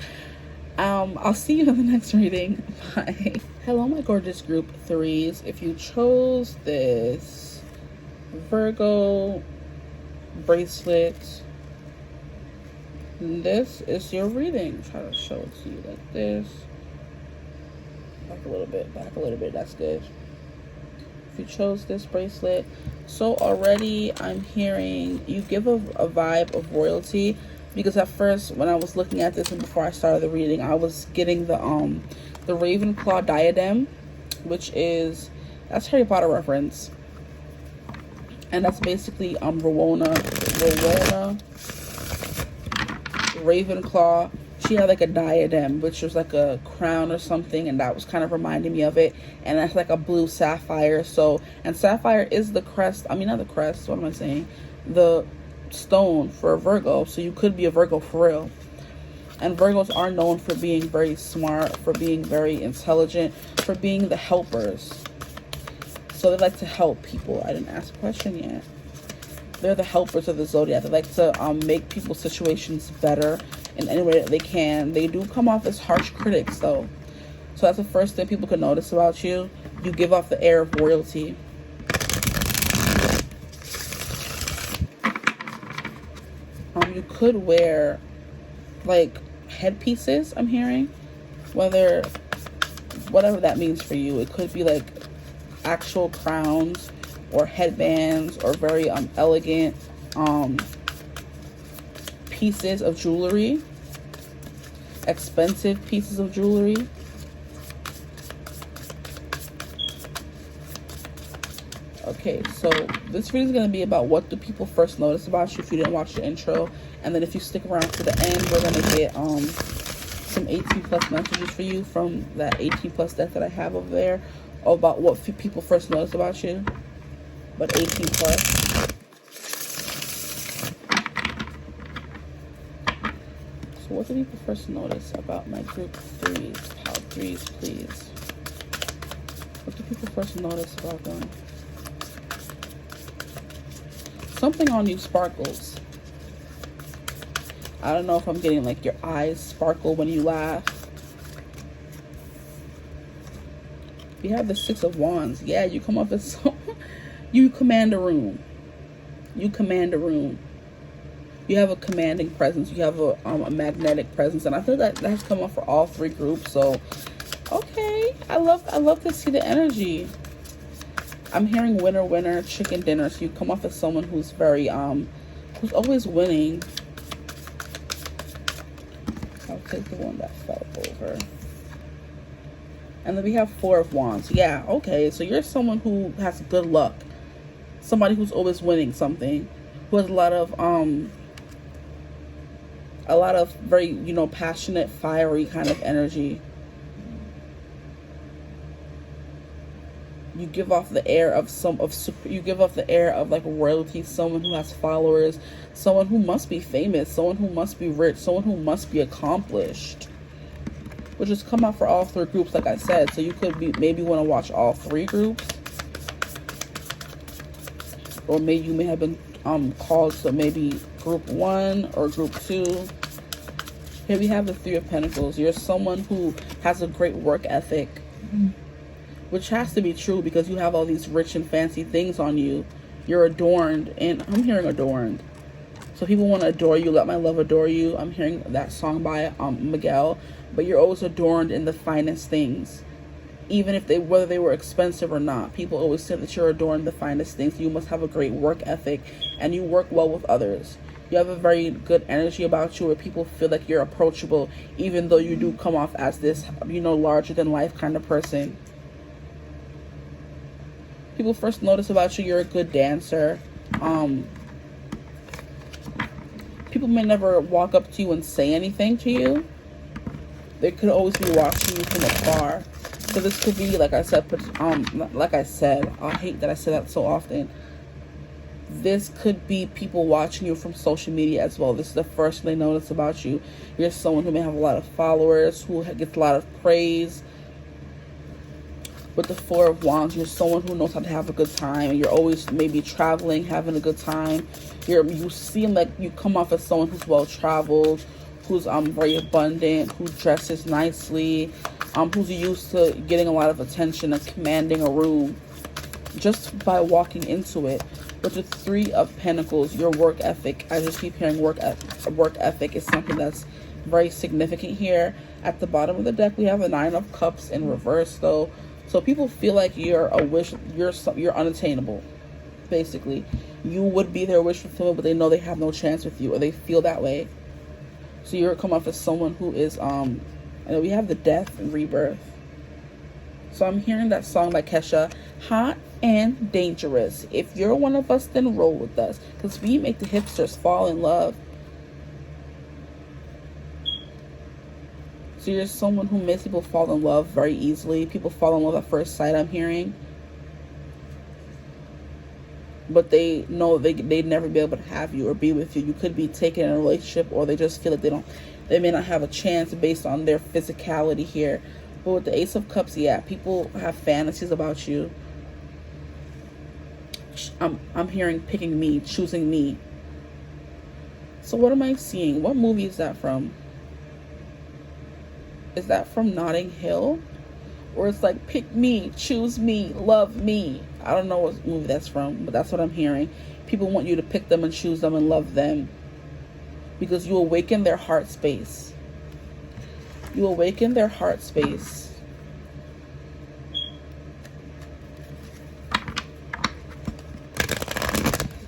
I'll see you in the next reading. Bye. Hello, my gorgeous group 3s. If you chose this Virgo bracelet, This is your reading. Try to show it to you like this. Back a little bit, that's good. If you chose this bracelet, so already I'm hearing you give a vibe of royalty, because at first when I was looking at this and before I started the reading, I was getting the Ravenclaw diadem, which is, that's Harry Potter reference, and that's basically Rowena Ravenclaw. She had like a diadem, which was like a crown or something, and that was kind of reminding me of it. And that's like a blue sapphire. So, and sapphire is the crest, I mean not the crest, what am I saying, the stone for a Virgo. So you could be a Virgo for real. And Virgos are known for being very smart, for being very intelligent, for being the helpers. So they like to help people. I didn't ask a question yet. They're the helpers of the zodiac. They like to make people's situations better in any way that they can. They do come off as harsh critics though. So that's the first thing people can notice about you. You give off the air of royalty. You could wear like headpieces, I'm hearing. Whatever that means for you. It could be like actual crowns or headbands or very elegant pieces of jewelry, expensive pieces of jewelry. Okay, so this video is going to be about what do people first notice about you if you didn't watch the intro, and then if you stick around to the end, we're going to get some 18 plus messages for you from that 18 plus deck that I have over there about what people first notice about you. But 18 plus. So what do people first notice about my group threes? Pile threes, please. What do people first notice about them? Something on you sparkles. I don't know if I'm getting like your eyes sparkle when you laugh. You have the 6 of Wands. Yeah, you come up as so you command a room. You command a room. You have a commanding presence. You have a magnetic presence, and I feel that that's come up for all 3 groups. So, okay, I love to see the energy. I'm hearing winner, winner, chicken dinner. So you come off as someone who's very who's always winning. I'll take the one that fell over. And then we have 4 of Wands. Yeah, okay. So you're someone who has good luck. Somebody who's always winning something. Who has a lot of very, you know, passionate, fiery kind of energy. You give off the air of you give off the air of like royalty, someone who has followers, someone who must be famous, someone who must be rich, someone who must be accomplished. Which has come out for all 3 groups, like I said. So you could maybe want to watch all 3 groups. Or maybe you may have been called to maybe group 1 or group 2. Here we have the 3 of Pentacles. You're someone who has a great work ethic. Which has to be true because you have all these rich and fancy things on you. You're adorned, and I'm hearing adorned. So people want to adore you. Let my love adore you. I'm hearing that song by Miguel. But you're always adorned in the finest things. Even if whether they were expensive or not. People always say that you're adorned in the finest things. You must have a great work ethic. And you work well with others. You have a very good energy about you where people feel like you're approachable. Even though you do come off as this, you know, larger than life kind of person. People first notice about you, you're a good dancer. People may never walk up to you and say anything to you. They could always be watching you from afar. So this could be, like I said, I hate that I say that so often. This could be people watching you from social media as well. This is the first thing they notice about you. You're someone who may have a lot of followers, who gets a lot of praise. With the 4 of Wands, you're someone who knows how to have a good time, and you're always maybe traveling, having a good time. You seem like you come off as someone who's well traveled, who's very abundant, who dresses nicely, who's used to getting a lot of attention and commanding a room just by walking into it. With the Three of Pentacles, your work ethic, I just keep hearing work ethic is something that's very significant here. At the bottom of the deck, we have the Nine of Cups in reverse, though. So people feel like you're unattainable, basically. You would be their wish fulfillment, but they know they have no chance with you, or they feel that way. So you're come off as someone who is, we have the Death and Rebirth. So I'm hearing that song by Kesha, Hot and Dangerous. If you're one of us, then roll with us, because we make the hipsters fall in love. So you're someone who makes people fall in love very easily. People fall in love at first sight, I'm hearing. But they know they'd never be able to have you or be with you. You could be taken in a relationship, or they just feel like they may not have a chance based on their physicality here. But with the Ace of Cups, yeah, people have fantasies about you. I'm hearing picking me, choosing me. So what am I seeing? What movie is that from? Is that from Notting Hill? Or it's like, pick me, choose me, love me. I don't know what movie that's from, but that's what I'm hearing. People want you to pick them and choose them and love them, because you awaken their heart space. You awaken their heart space.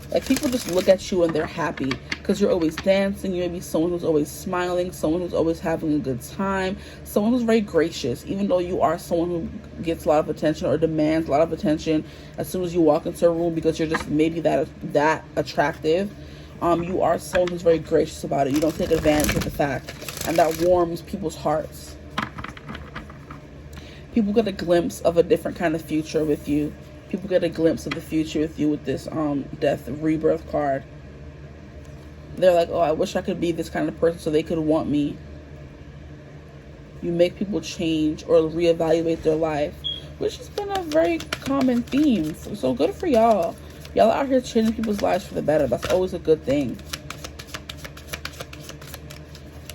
Like, people just look at you and they're happy because you're always dancing. You may be someone who's always smiling, someone who's always having a good time, someone who's very gracious, even though you are someone who gets a lot of attention or demands a lot of attention as soon as you walk into a room, because you're just maybe that attractive. You are someone who's very gracious about it. You don't take advantage of the fact, and that warms people's hearts. People get a glimpse of a different kind of future with you. People get a glimpse of the future with you with this Death Rebirth card. They're like, oh, I wish I could be this kind of person so they could want me. You make people change or reevaluate their life, which has been a very common theme. So good for y'all. Y'all out here changing people's lives for the better. That's always a good thing.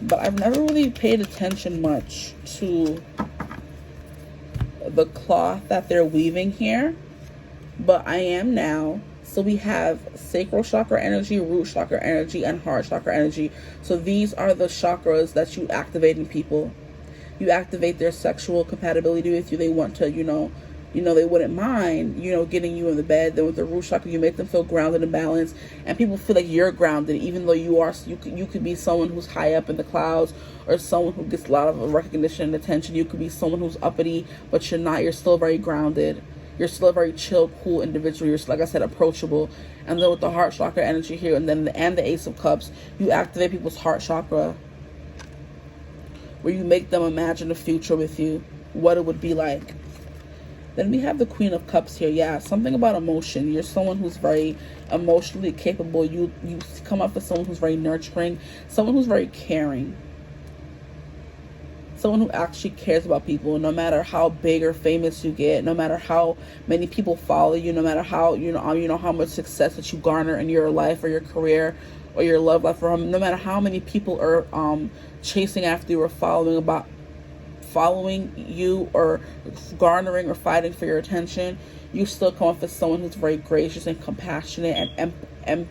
But I've never really paid attention much to the cloth that they're weaving here, but I am now. So we have sacral chakra energy, root chakra energy, and heart chakra energy. So these are the chakras that you activate in people. You activate their sexual compatibility with you. They want to, they wouldn't mind, getting you in the bed. Then with the root chakra, you make them feel grounded and balanced, and people feel like you're grounded, even though you could be someone who's high up in the clouds, or someone who gets a lot of recognition and attention. You could be someone who's uppity, but you're not. You're still very grounded. You're still a very chill, cool individual. You're, like I said, approachable. And then with the heart chakra energy here, and the Ace of Cups, you activate people's heart chakra, where you make them imagine a future with you, what it would be like. Then we have the Queen of Cups here. Yeah, something about emotion. You're someone who's very emotionally capable. You come up as someone who's very nurturing, someone who's very caring, someone who actually cares about people, no matter how big or famous you get, no matter how many people follow you, no matter how how much success that you garner in your life or your career or your love life, or no matter how many people are chasing after you or following you or garnering or fighting for your attention, you still come off as someone who's very gracious and compassionate and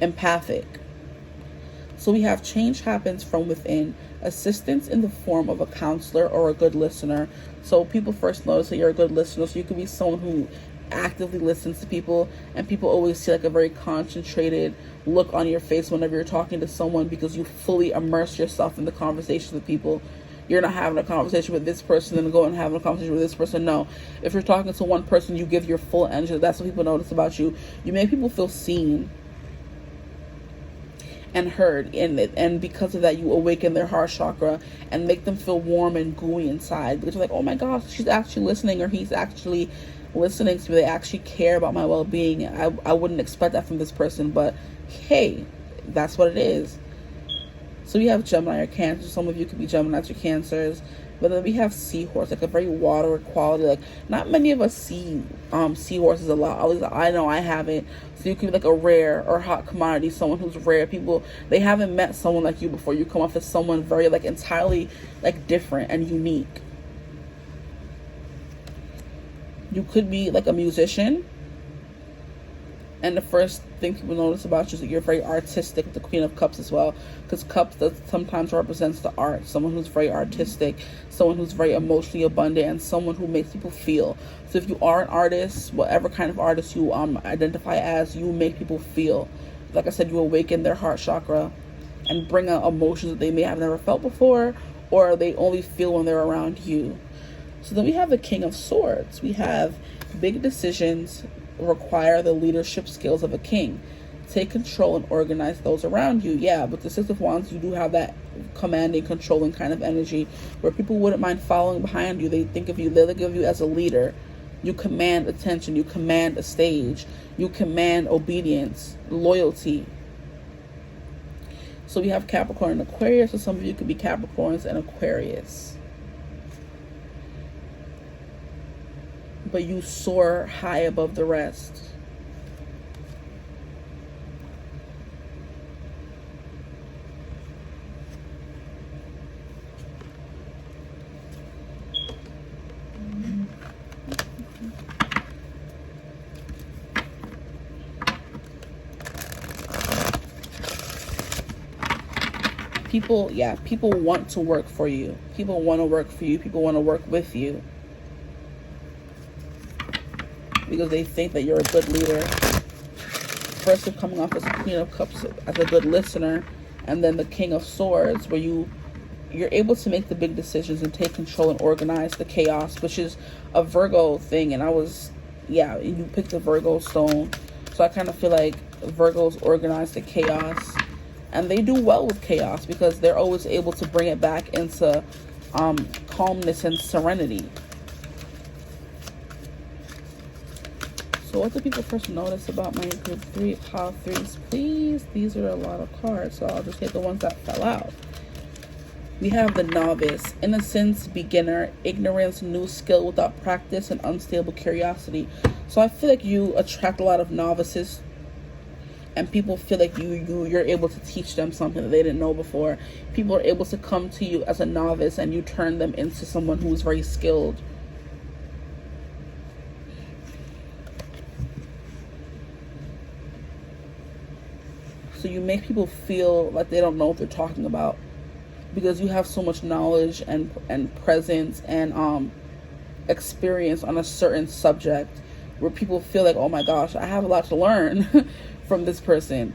empathic. So we have change happens from within, assistance in the form of a counselor or a good listener. So people first notice that you're a good listener. So you could be someone who actively listens to people, and people always see like a very concentrated look on your face whenever you're talking to someone, because you fully immerse yourself in the conversation with people. You're not having a conversation with this person and going and having a conversation with this person. No. If you're talking to one person, you give your full energy. That's what people notice about you. You make people feel seen and heard, and because of that, you awaken their heart chakra and make them feel warm and gooey inside, because you're like, oh my gosh, she's actually listening, or he's actually listening to me. They actually care about my well-being. I wouldn't expect that from this person, but hey, that's what it is. So we have Gemini or Cancer. Some of you could be Geminis or Cancers. But then we have Seahorse, like a very water quality. Like, not many of us see seahorses a lot. At least I know I haven't. So you could be like a rare or hot commodity, someone who's rare. People, they haven't met someone like you before. You come off as someone very like entirely like different and unique. You could be like a musician. And the first thing people notice about you is that you're very artistic, with the Queen of Cups as well. Because Cups sometimes represents the art. Someone who's very artistic, someone who's very emotionally abundant, and someone who makes people feel. So if you are an artist, whatever kind of artist you identify as, you make people feel. Like I said, you awaken their heart chakra and bring out emotions that they may have never felt before, or they only feel when they're around you. So then we have the King of Swords. We have big decisions require the leadership skills of a king. Take control and organize those around you. Yeah, but the Six of Wands, you do have that commanding, controlling kind of energy where people wouldn't mind following behind you. They think of you, they look of you as a leader. You command attention, you command a stage, you command obedience, loyalty. So we have Capricorn and Aquarius, so some of you could be Capricorns and Aquarius. But you soar high above the rest. People want to work for you. People want to work for you. People want to work with you. Because they think that you're a good leader. First, you're coming off as a Queen of Cups, as a good listener, and then the King of Swords, where you're able to make the big decisions and take control and organize the chaos, which is a Virgo thing. And you picked the Virgo stone, so I kind of feel like Virgos organize the chaos, and they do well with chaos because they're always able to bring it back into calmness and serenity. So what do people first notice about my group 3 pile 3s, please? These are a lot of cards, so I'll just hit the ones that fell out. We have the Novice, innocence, beginner, ignorance, new skill without practice, and unstable curiosity. So I feel like you attract a lot of novices, and people feel like you're able to teach them something that they didn't know before. People are able to come to you as a novice, and you turn them into someone who's very skilled. So you make people feel like they don't know what they're talking about because you have so much knowledge and presence and experience on a certain subject where people feel like, oh my gosh, I have a lot to learn from this person.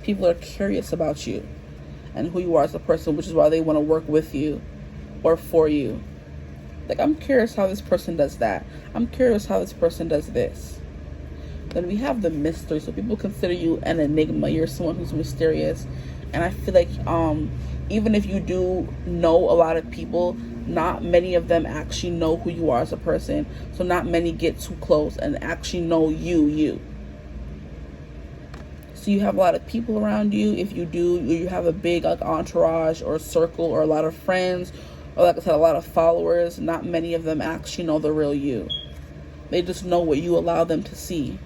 People are curious about you and who you are as a person, which is why they want to work with you or for you. Like, I'm curious how this person does that. I'm curious how this person does this. Then we have the mystery. So people consider you an enigma. You're someone who's mysterious. And I feel like even if you do know a lot of people, not many of them actually know who you are as a person. So not many get too close and actually know you. So you have a lot of people around you. If you do, you have a big entourage or circle or a lot of friends, or like I said, a lot of followers. Not many of them actually know the real you. They just know what you allow them to see.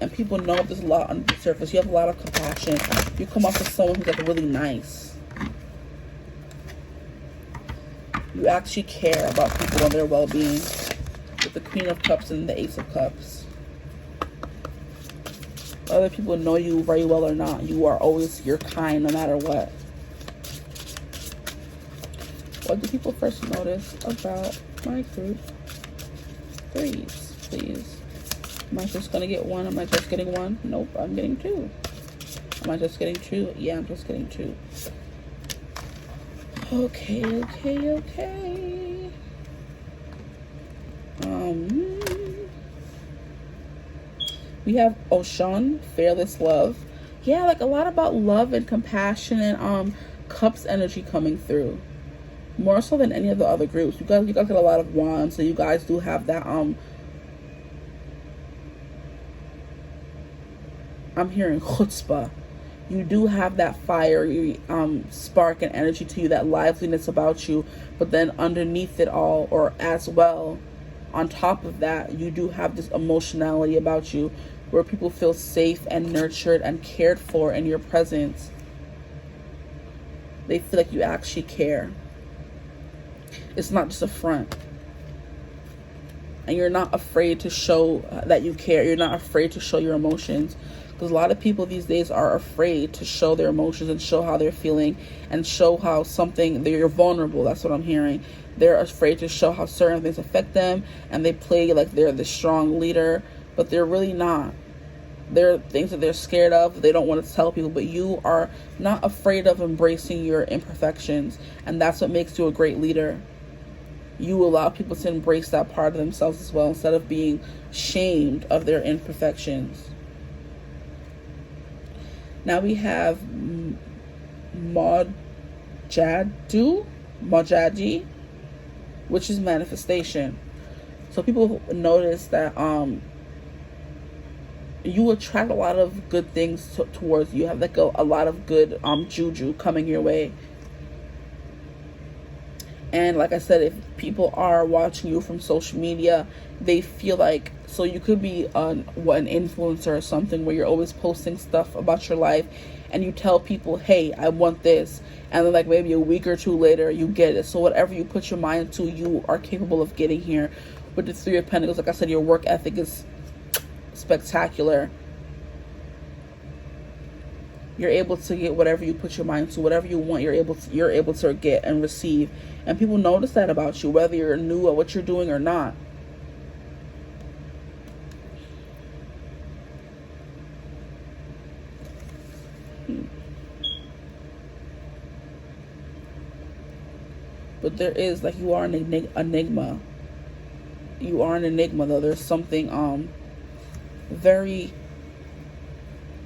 And people know there's a lot under the surface. You have a lot of compassion. You come off as someone who's like really nice. You actually care about people and their well-being. With the Queen of Cups and the Ace of Cups. Whether people know you very well or not, you're kind no matter what. What do people first notice about my group 3s, please? Am I just going to get one? Am I just getting one? Nope, I'm getting 2. Am I just getting 2? Yeah, I'm just getting 2. Okay. We have Ocean, Fearless Love. Yeah, like a lot about love and compassion and Cups energy coming through. More so than any of the other groups. You guys get a lot of Wands, so you guys do have that I'm hearing chutzpah. You do have that fiery spark and energy to you, that liveliness about you. But then underneath it all, or as well, on top of that, you do have this emotionality about you where people feel safe and nurtured and cared for in your presence. They feel like you actually care. It's not just a front. and you're not afraid to show that you care. You're not afraid to show your emotions, because a lot of people these days are afraid to show their emotions and show how they're feeling and show how you're vulnerable. That's what I'm hearing. They're afraid to show how certain things affect them, and they play like they're the strong leader, but they're really not. There are things that they're scared of, they don't want to tell people, but you are not afraid of embracing your imperfections, and that's what makes you a great leader. You allow people to embrace that part of themselves as well, instead of being shamed of their imperfections. Now we have Majaji, which is manifestation. So people notice that you attract a lot of good things towards you. You have like a lot of good juju coming your way. And like I said, if people are watching you from social media, they feel like, so you could be an influencer or something where you're always posting stuff about your life, and you tell people, hey, I want this, and then like maybe a week or two later you get it. So whatever you put your mind to, you are capable of getting here. With the Three of Pentacles, like I said, your work ethic is spectacular. You're able to get whatever you put your mind to. Whatever you want, you're able to get and receive. And people notice that about you, whether you're new at what you're doing or not. But there is, like, you are an enigma. You are an enigma, though. There's something very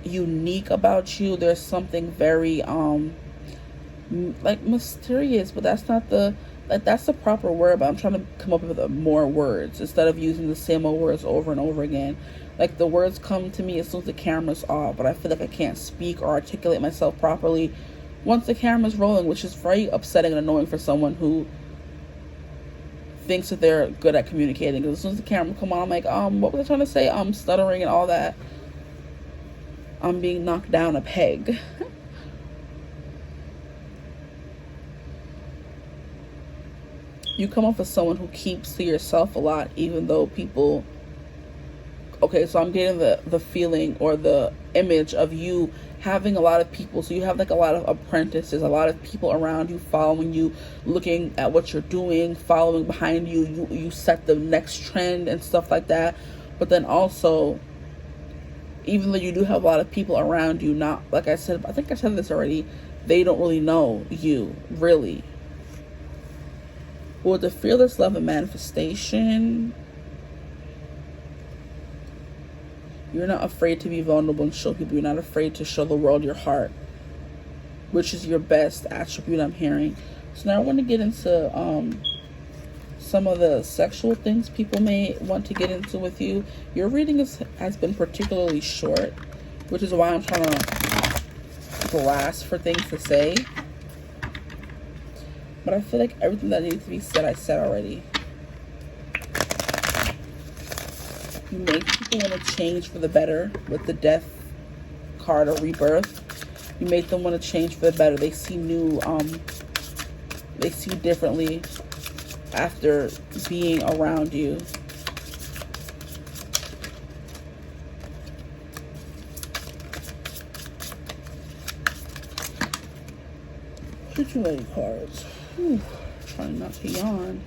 unique about you. There's something very like mysterious, but that's not that's the proper word. But I'm trying to come up with more words instead of using the same old words over and over again. Like, the words come to me as soon as the camera's off, but I feel like I can't speak or articulate myself properly once the camera's rolling, which is very upsetting and annoying for someone who thinks that they're good at communicating. Because as soon as the camera come on, I'm like, what was I trying to say? I'm stuttering and all that. I'm being knocked down a peg. You come off as someone who keeps to yourself a lot, even though people... Okay, so I'm getting the feeling or the image of you having a lot of people. So you have like a lot of apprentices, a lot of people around you, following you, looking at what you're doing, following behind you. You set the next trend and stuff like that. But then also, even though you do have a lot of people around you, not, like I said, I think I said this already, they don't really know you, really. With the fearless love and manifestation, you're not afraid to be vulnerable and show people. You're not afraid to show the world your heart, which is your best attribute, I'm hearing. So now I want to get into some of the sexual things people may want to get into with you. Your reading has been particularly short, which is why I'm trying to blast for things to say. But I feel like everything that needs to be said, I said already. You make people want to change for the better with the Death card or Rebirth. You make them want to change for the better. They see new, they see differently after being around you. Too many cards. Whew. Trying not to yawn.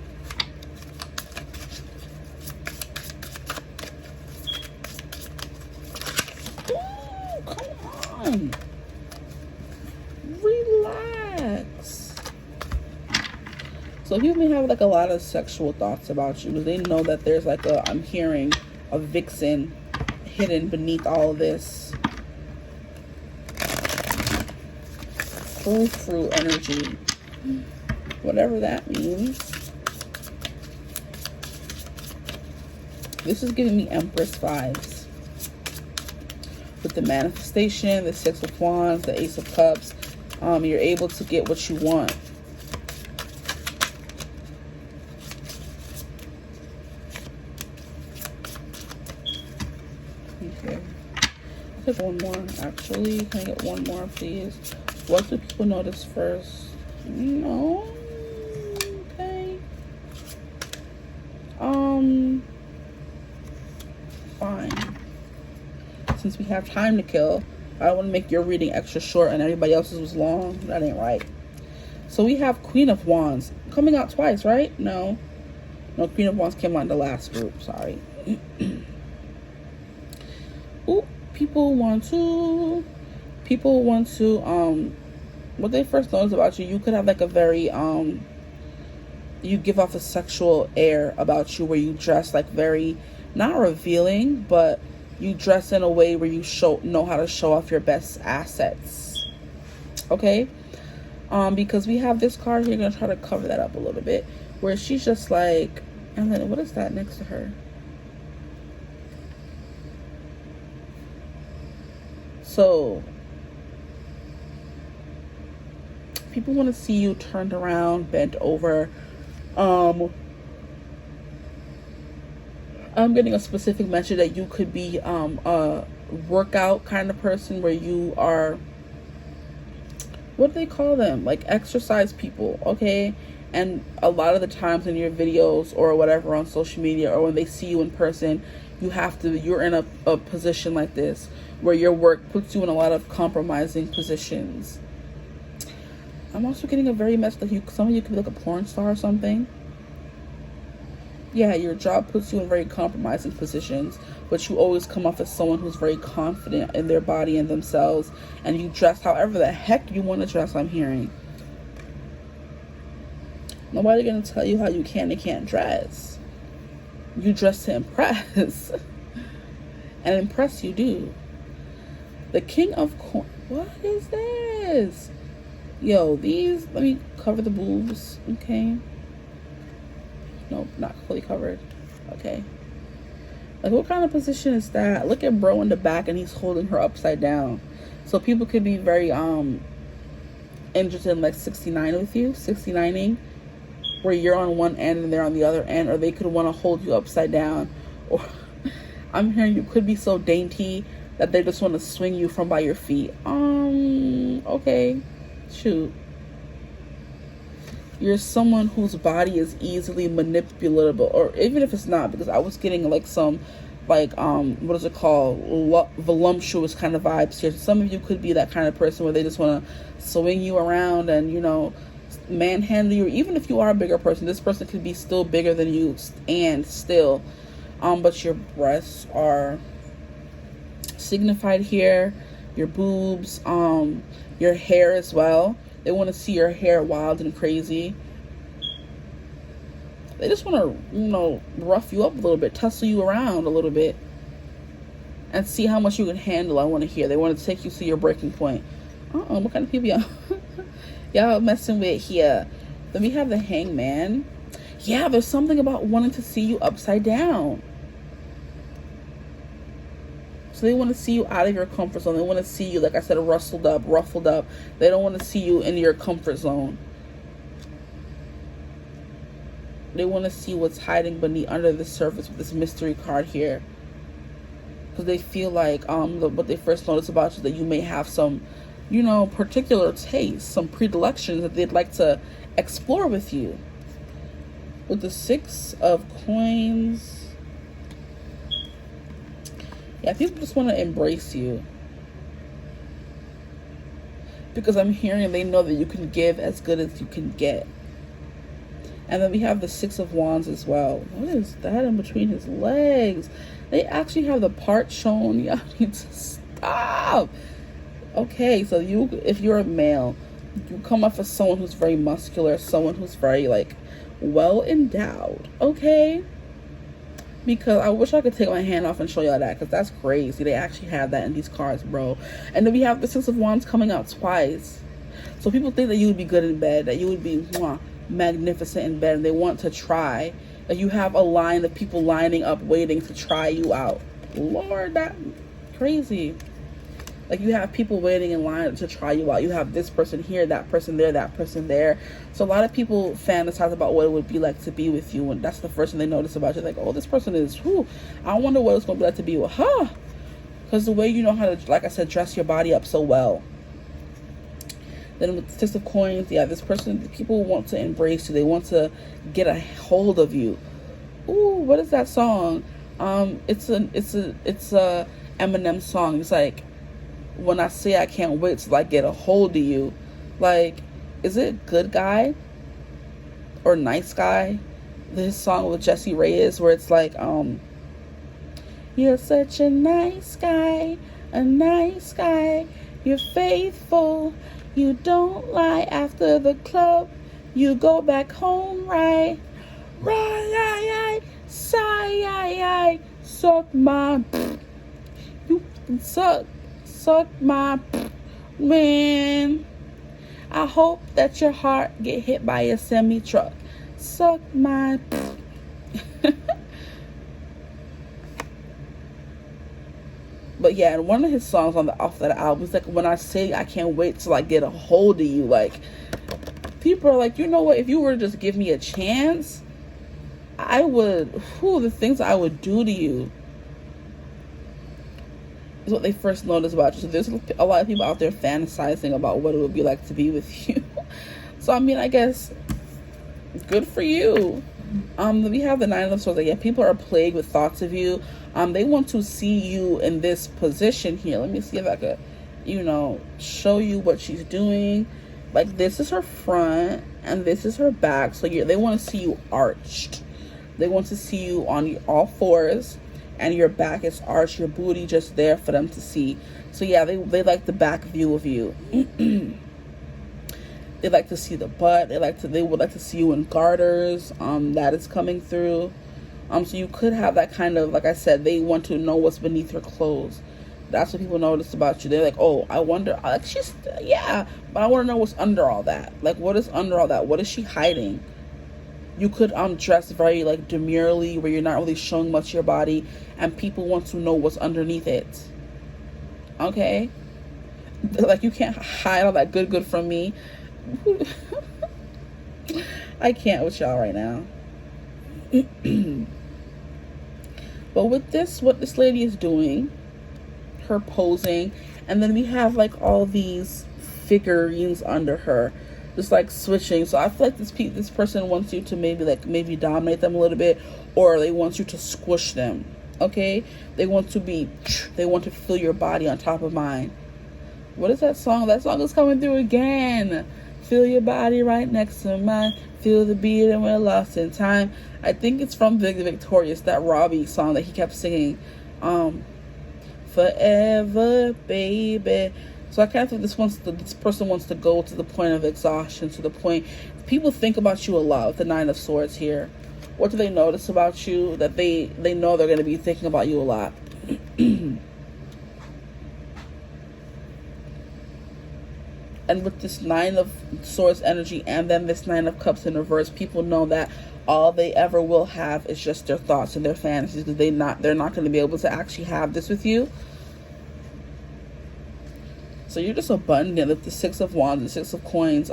Ooh, come on. Relax. So people may have like a lot of sexual thoughts about you, because they know that there's like I'm hearing a vixen hidden beneath all of this. Full fruit energy, whatever that means. This is giving me Empress vibes with the manifestation, the Six of Wands, the Ace of Cups. You're able to get what you want. Okay, I'll take one more actually. Can I get one more, please? What do people notice first? No. Okay. since we have time to kill, I don't want to make your reading extra short and everybody else's was long. That ain't right. So we have Queen of Wands coming out twice, right? No, Queen of Wands came out in the last group. Sorry. Ooh, people want to what they first notice about you, you could have like a very you give off a sexual air about you, where you dress like very, not revealing, but you dress in a way where you know how to show off your best assets. Okay? Because we have this card here, gonna try to cover that up a little bit, where she's just like, and then what is that next to her? So people want to see you turned around, bent over. I'm getting a specific message that you could be a workout kind of person, where you are, what do they call them, like exercise people, okay? And a lot of the times in your videos or whatever on social media, or when they see you in person, you're in a position like this, where your work puts you in a lot of compromising positions. I'm also getting a very message that some of you could be like a porn star or something. Yeah, your job puts you in very compromising positions, but you always come off as someone who's very confident in their body and themselves, and you dress however the heck you want to dress, I'm hearing. Nobody's going to tell you how you can and can't dress. You dress to impress. And impress you do. The King of Coins. What is this? Yo, let me cover the boobs, okay? No, not fully covered. Okay. Like, what kind of position is that? Look at bro in the back, and he's holding her upside down. So people could be very interested in like 69 with you, 69ing, where you're on one end and they're on the other end, or they could want to hold you upside down. Or I'm hearing you could be so dainty that they just want to swing you from by your feet. Okay, shoot. You're someone whose body is easily manipulatable, or even if it's not, because I was getting like some, like, what is it called? Voluptuous kind of vibes here. Some of you could be that kind of person where they just want to swing you around and, manhandle you. Or even if you are a bigger person, this person could be still bigger than you and still, but your breasts are signified here, your boobs, your hair as well. They want to see your hair wild and crazy. They just want to, rough you up a little bit, tussle you around a little bit, and see how much you can handle. I want to hear. They want to take you to your breaking point. What kind of people y'all messing with here? Then we have the Hangman. Yeah, there's something about wanting to see you upside down. So they want to see you out of your comfort zone. They want to see you, like I said, ruffled up. They don't want to see you in your comfort zone. They want to see what's hiding under the surface with this mystery card here. Because they feel like what they first notice about you, that you may have some, particular tastes, some predilections that they'd like to explore with you. With the Six of Coins. Yeah, people just want to embrace you. Because I'm hearing they know that you can give as good as you can get. And then we have the Six of Wands as well. What is that in between his legs? They actually have the part shown. Y'all need to stop. Okay, so if you're a male, you come off as someone who's very muscular, someone who's very, well endowed. Okay? Because I wish I could take my hand off and show y'all that, because that's crazy. They actually have that in these cards, bro. And then we have the Six of Wands coming out twice. So people think that you would be good in bed, that you would be magnificent in bed, and they want to try. That you have a line of people lining up waiting to try you out. Lord, that crazy. Like, you have people waiting in line to try you out. You have this person here, that person there, that person there. So a lot of people fantasize about what it would be like to be with you. And that's the first thing they notice about you. Like, oh, this person is, I wonder what it's going to be like to be with her. Because the way you know how to, like I said, dress your body up so well. Then with the Six of Coins, yeah, this person, people want to embrace you. They want to get a hold of you. Ooh, what is that song? It's Eminem song. It's like, when I say I can't wait till I get a hold of you. Like, is it Good Guy or Nice Guy? This song with Jessie Reyes, where it's like, you're such a nice guy, a nice guy. You're faithful, you don't lie. After the club, you go back home, right? Right, sigh, suck my, you suck my, man. I hope that your heart get hit by a semi-truck. Suck my. But yeah, and one of his songs off that album is like, when I say I can't wait till I get a hold of you. Like, people are like, you know what? If you were to just give me a chance, I would. The things I would do to you is what they first notice about you. So there's a lot of people out there fantasizing about what it would be like to be with you. So I mean, I guess good for you. We have the Nine of Swords. Like, yeah, people are plagued with thoughts of you. They want to see you in this position here. Let me see if I could, show you what she's doing. Like, this is her front and this is her back. So they want to see you arched. They want to see you on all fours, and your back is arched, your booty just there for them to see. So yeah, they like the back view of you. They like to see the butt. They would like to see you in garters. That is coming through. So you could have that kind of, like I said, they want to know what's beneath your clothes. That's what people notice about you. They're like, oh, I wonder, like, but I want to know what's under all that. Like, what is under all that? What is she hiding? You could dress very, like, demurely, where you're not really showing much of your body, and people want to know what's underneath it. Okay? Like, you can't hide all that good from me. I can't with y'all right now. But with this, what this lady is doing, her posing, and then we have like all these figurines under her, just like switching. So I feel like this person wants you to maybe dominate them a little bit, or they want you to squish them. Okay, they want to feel your body on top of mine. What is that song? That song is coming through again. Feel your body right next to mine. Feel the beat and we're lost in time. I think it's from Victorious, that Robbie song that he kept singing. Forever, baby. So I kind of think this person wants to go to the point of exhaustion, to the point. People think about you a lot with the Nine of Swords here. What do they notice about you that they know they're going to be thinking about you a lot? And with this Nine of Swords energy and then this Nine of Cups in reverse, people know that all they ever will have is just their thoughts and their fantasies, because they're not going to be able to actually have this with you. So you're just abundant with the Six of Wands, the Six of Coins.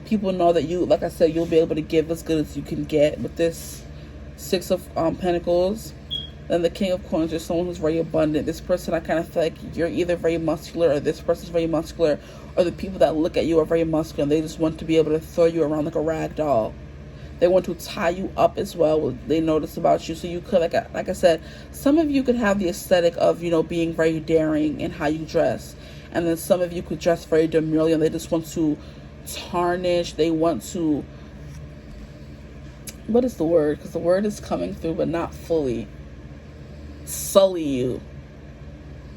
People know that you, like I said, you'll be able to give as good as you can get with this Six of Pentacles. Then the King of Coins is someone who's very abundant. This person, I kind of feel like you're either very muscular, or this person's very muscular, or the people that look at you are very muscular, and they just want to be able to throw you around like a rag doll. They want to tie you up as well. They notice about you. So you could, like I said, some of you could have the aesthetic of, being very daring in how you dress. And then some of you could dress very demurely, and they just want to tarnish. They want to, what is the word? Because the word is coming through, but not fully. Sully you.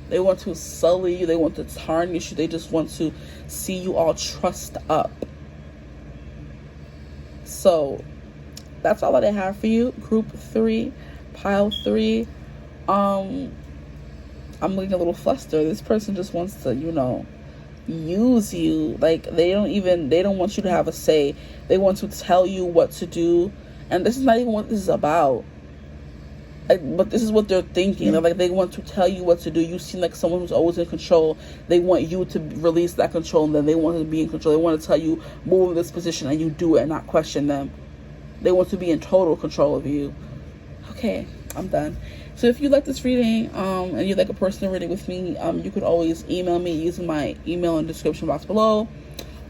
They want to sully you. They want to tarnish you. They just want to see you all trussed up. So that's all that I have for you. Group 3, pile 3. I'm looking a little flustered. This person just wants to, use you. Like, they don't want you to have a say. They want to tell you what to do. And this is not even what this is about. But this is what they're thinking. They're like, they want to tell you what to do. You seem like someone who's always in control. They want you to release that control, and then they want to be in control. They want to tell you, move in this position, and you do it and not question them. They want to be in total control of you. Okay, I'm done. So if you like this reading, and you'd like a personal reading with me, you could always email me using my email in the description box below,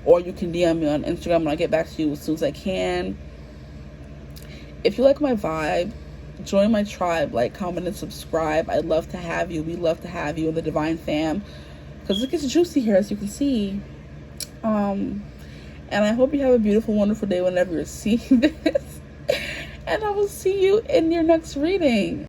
or you can DM me on Instagram, and I'll get back to you as soon as I can. If you like my vibe, join my tribe. Like, comment, and subscribe. I'd love to have you. We love to have you in the Divine Fam, because it gets juicy here, as you can see. And I hope you have a beautiful, wonderful day whenever you're seeing this. And I will see you in your next reading.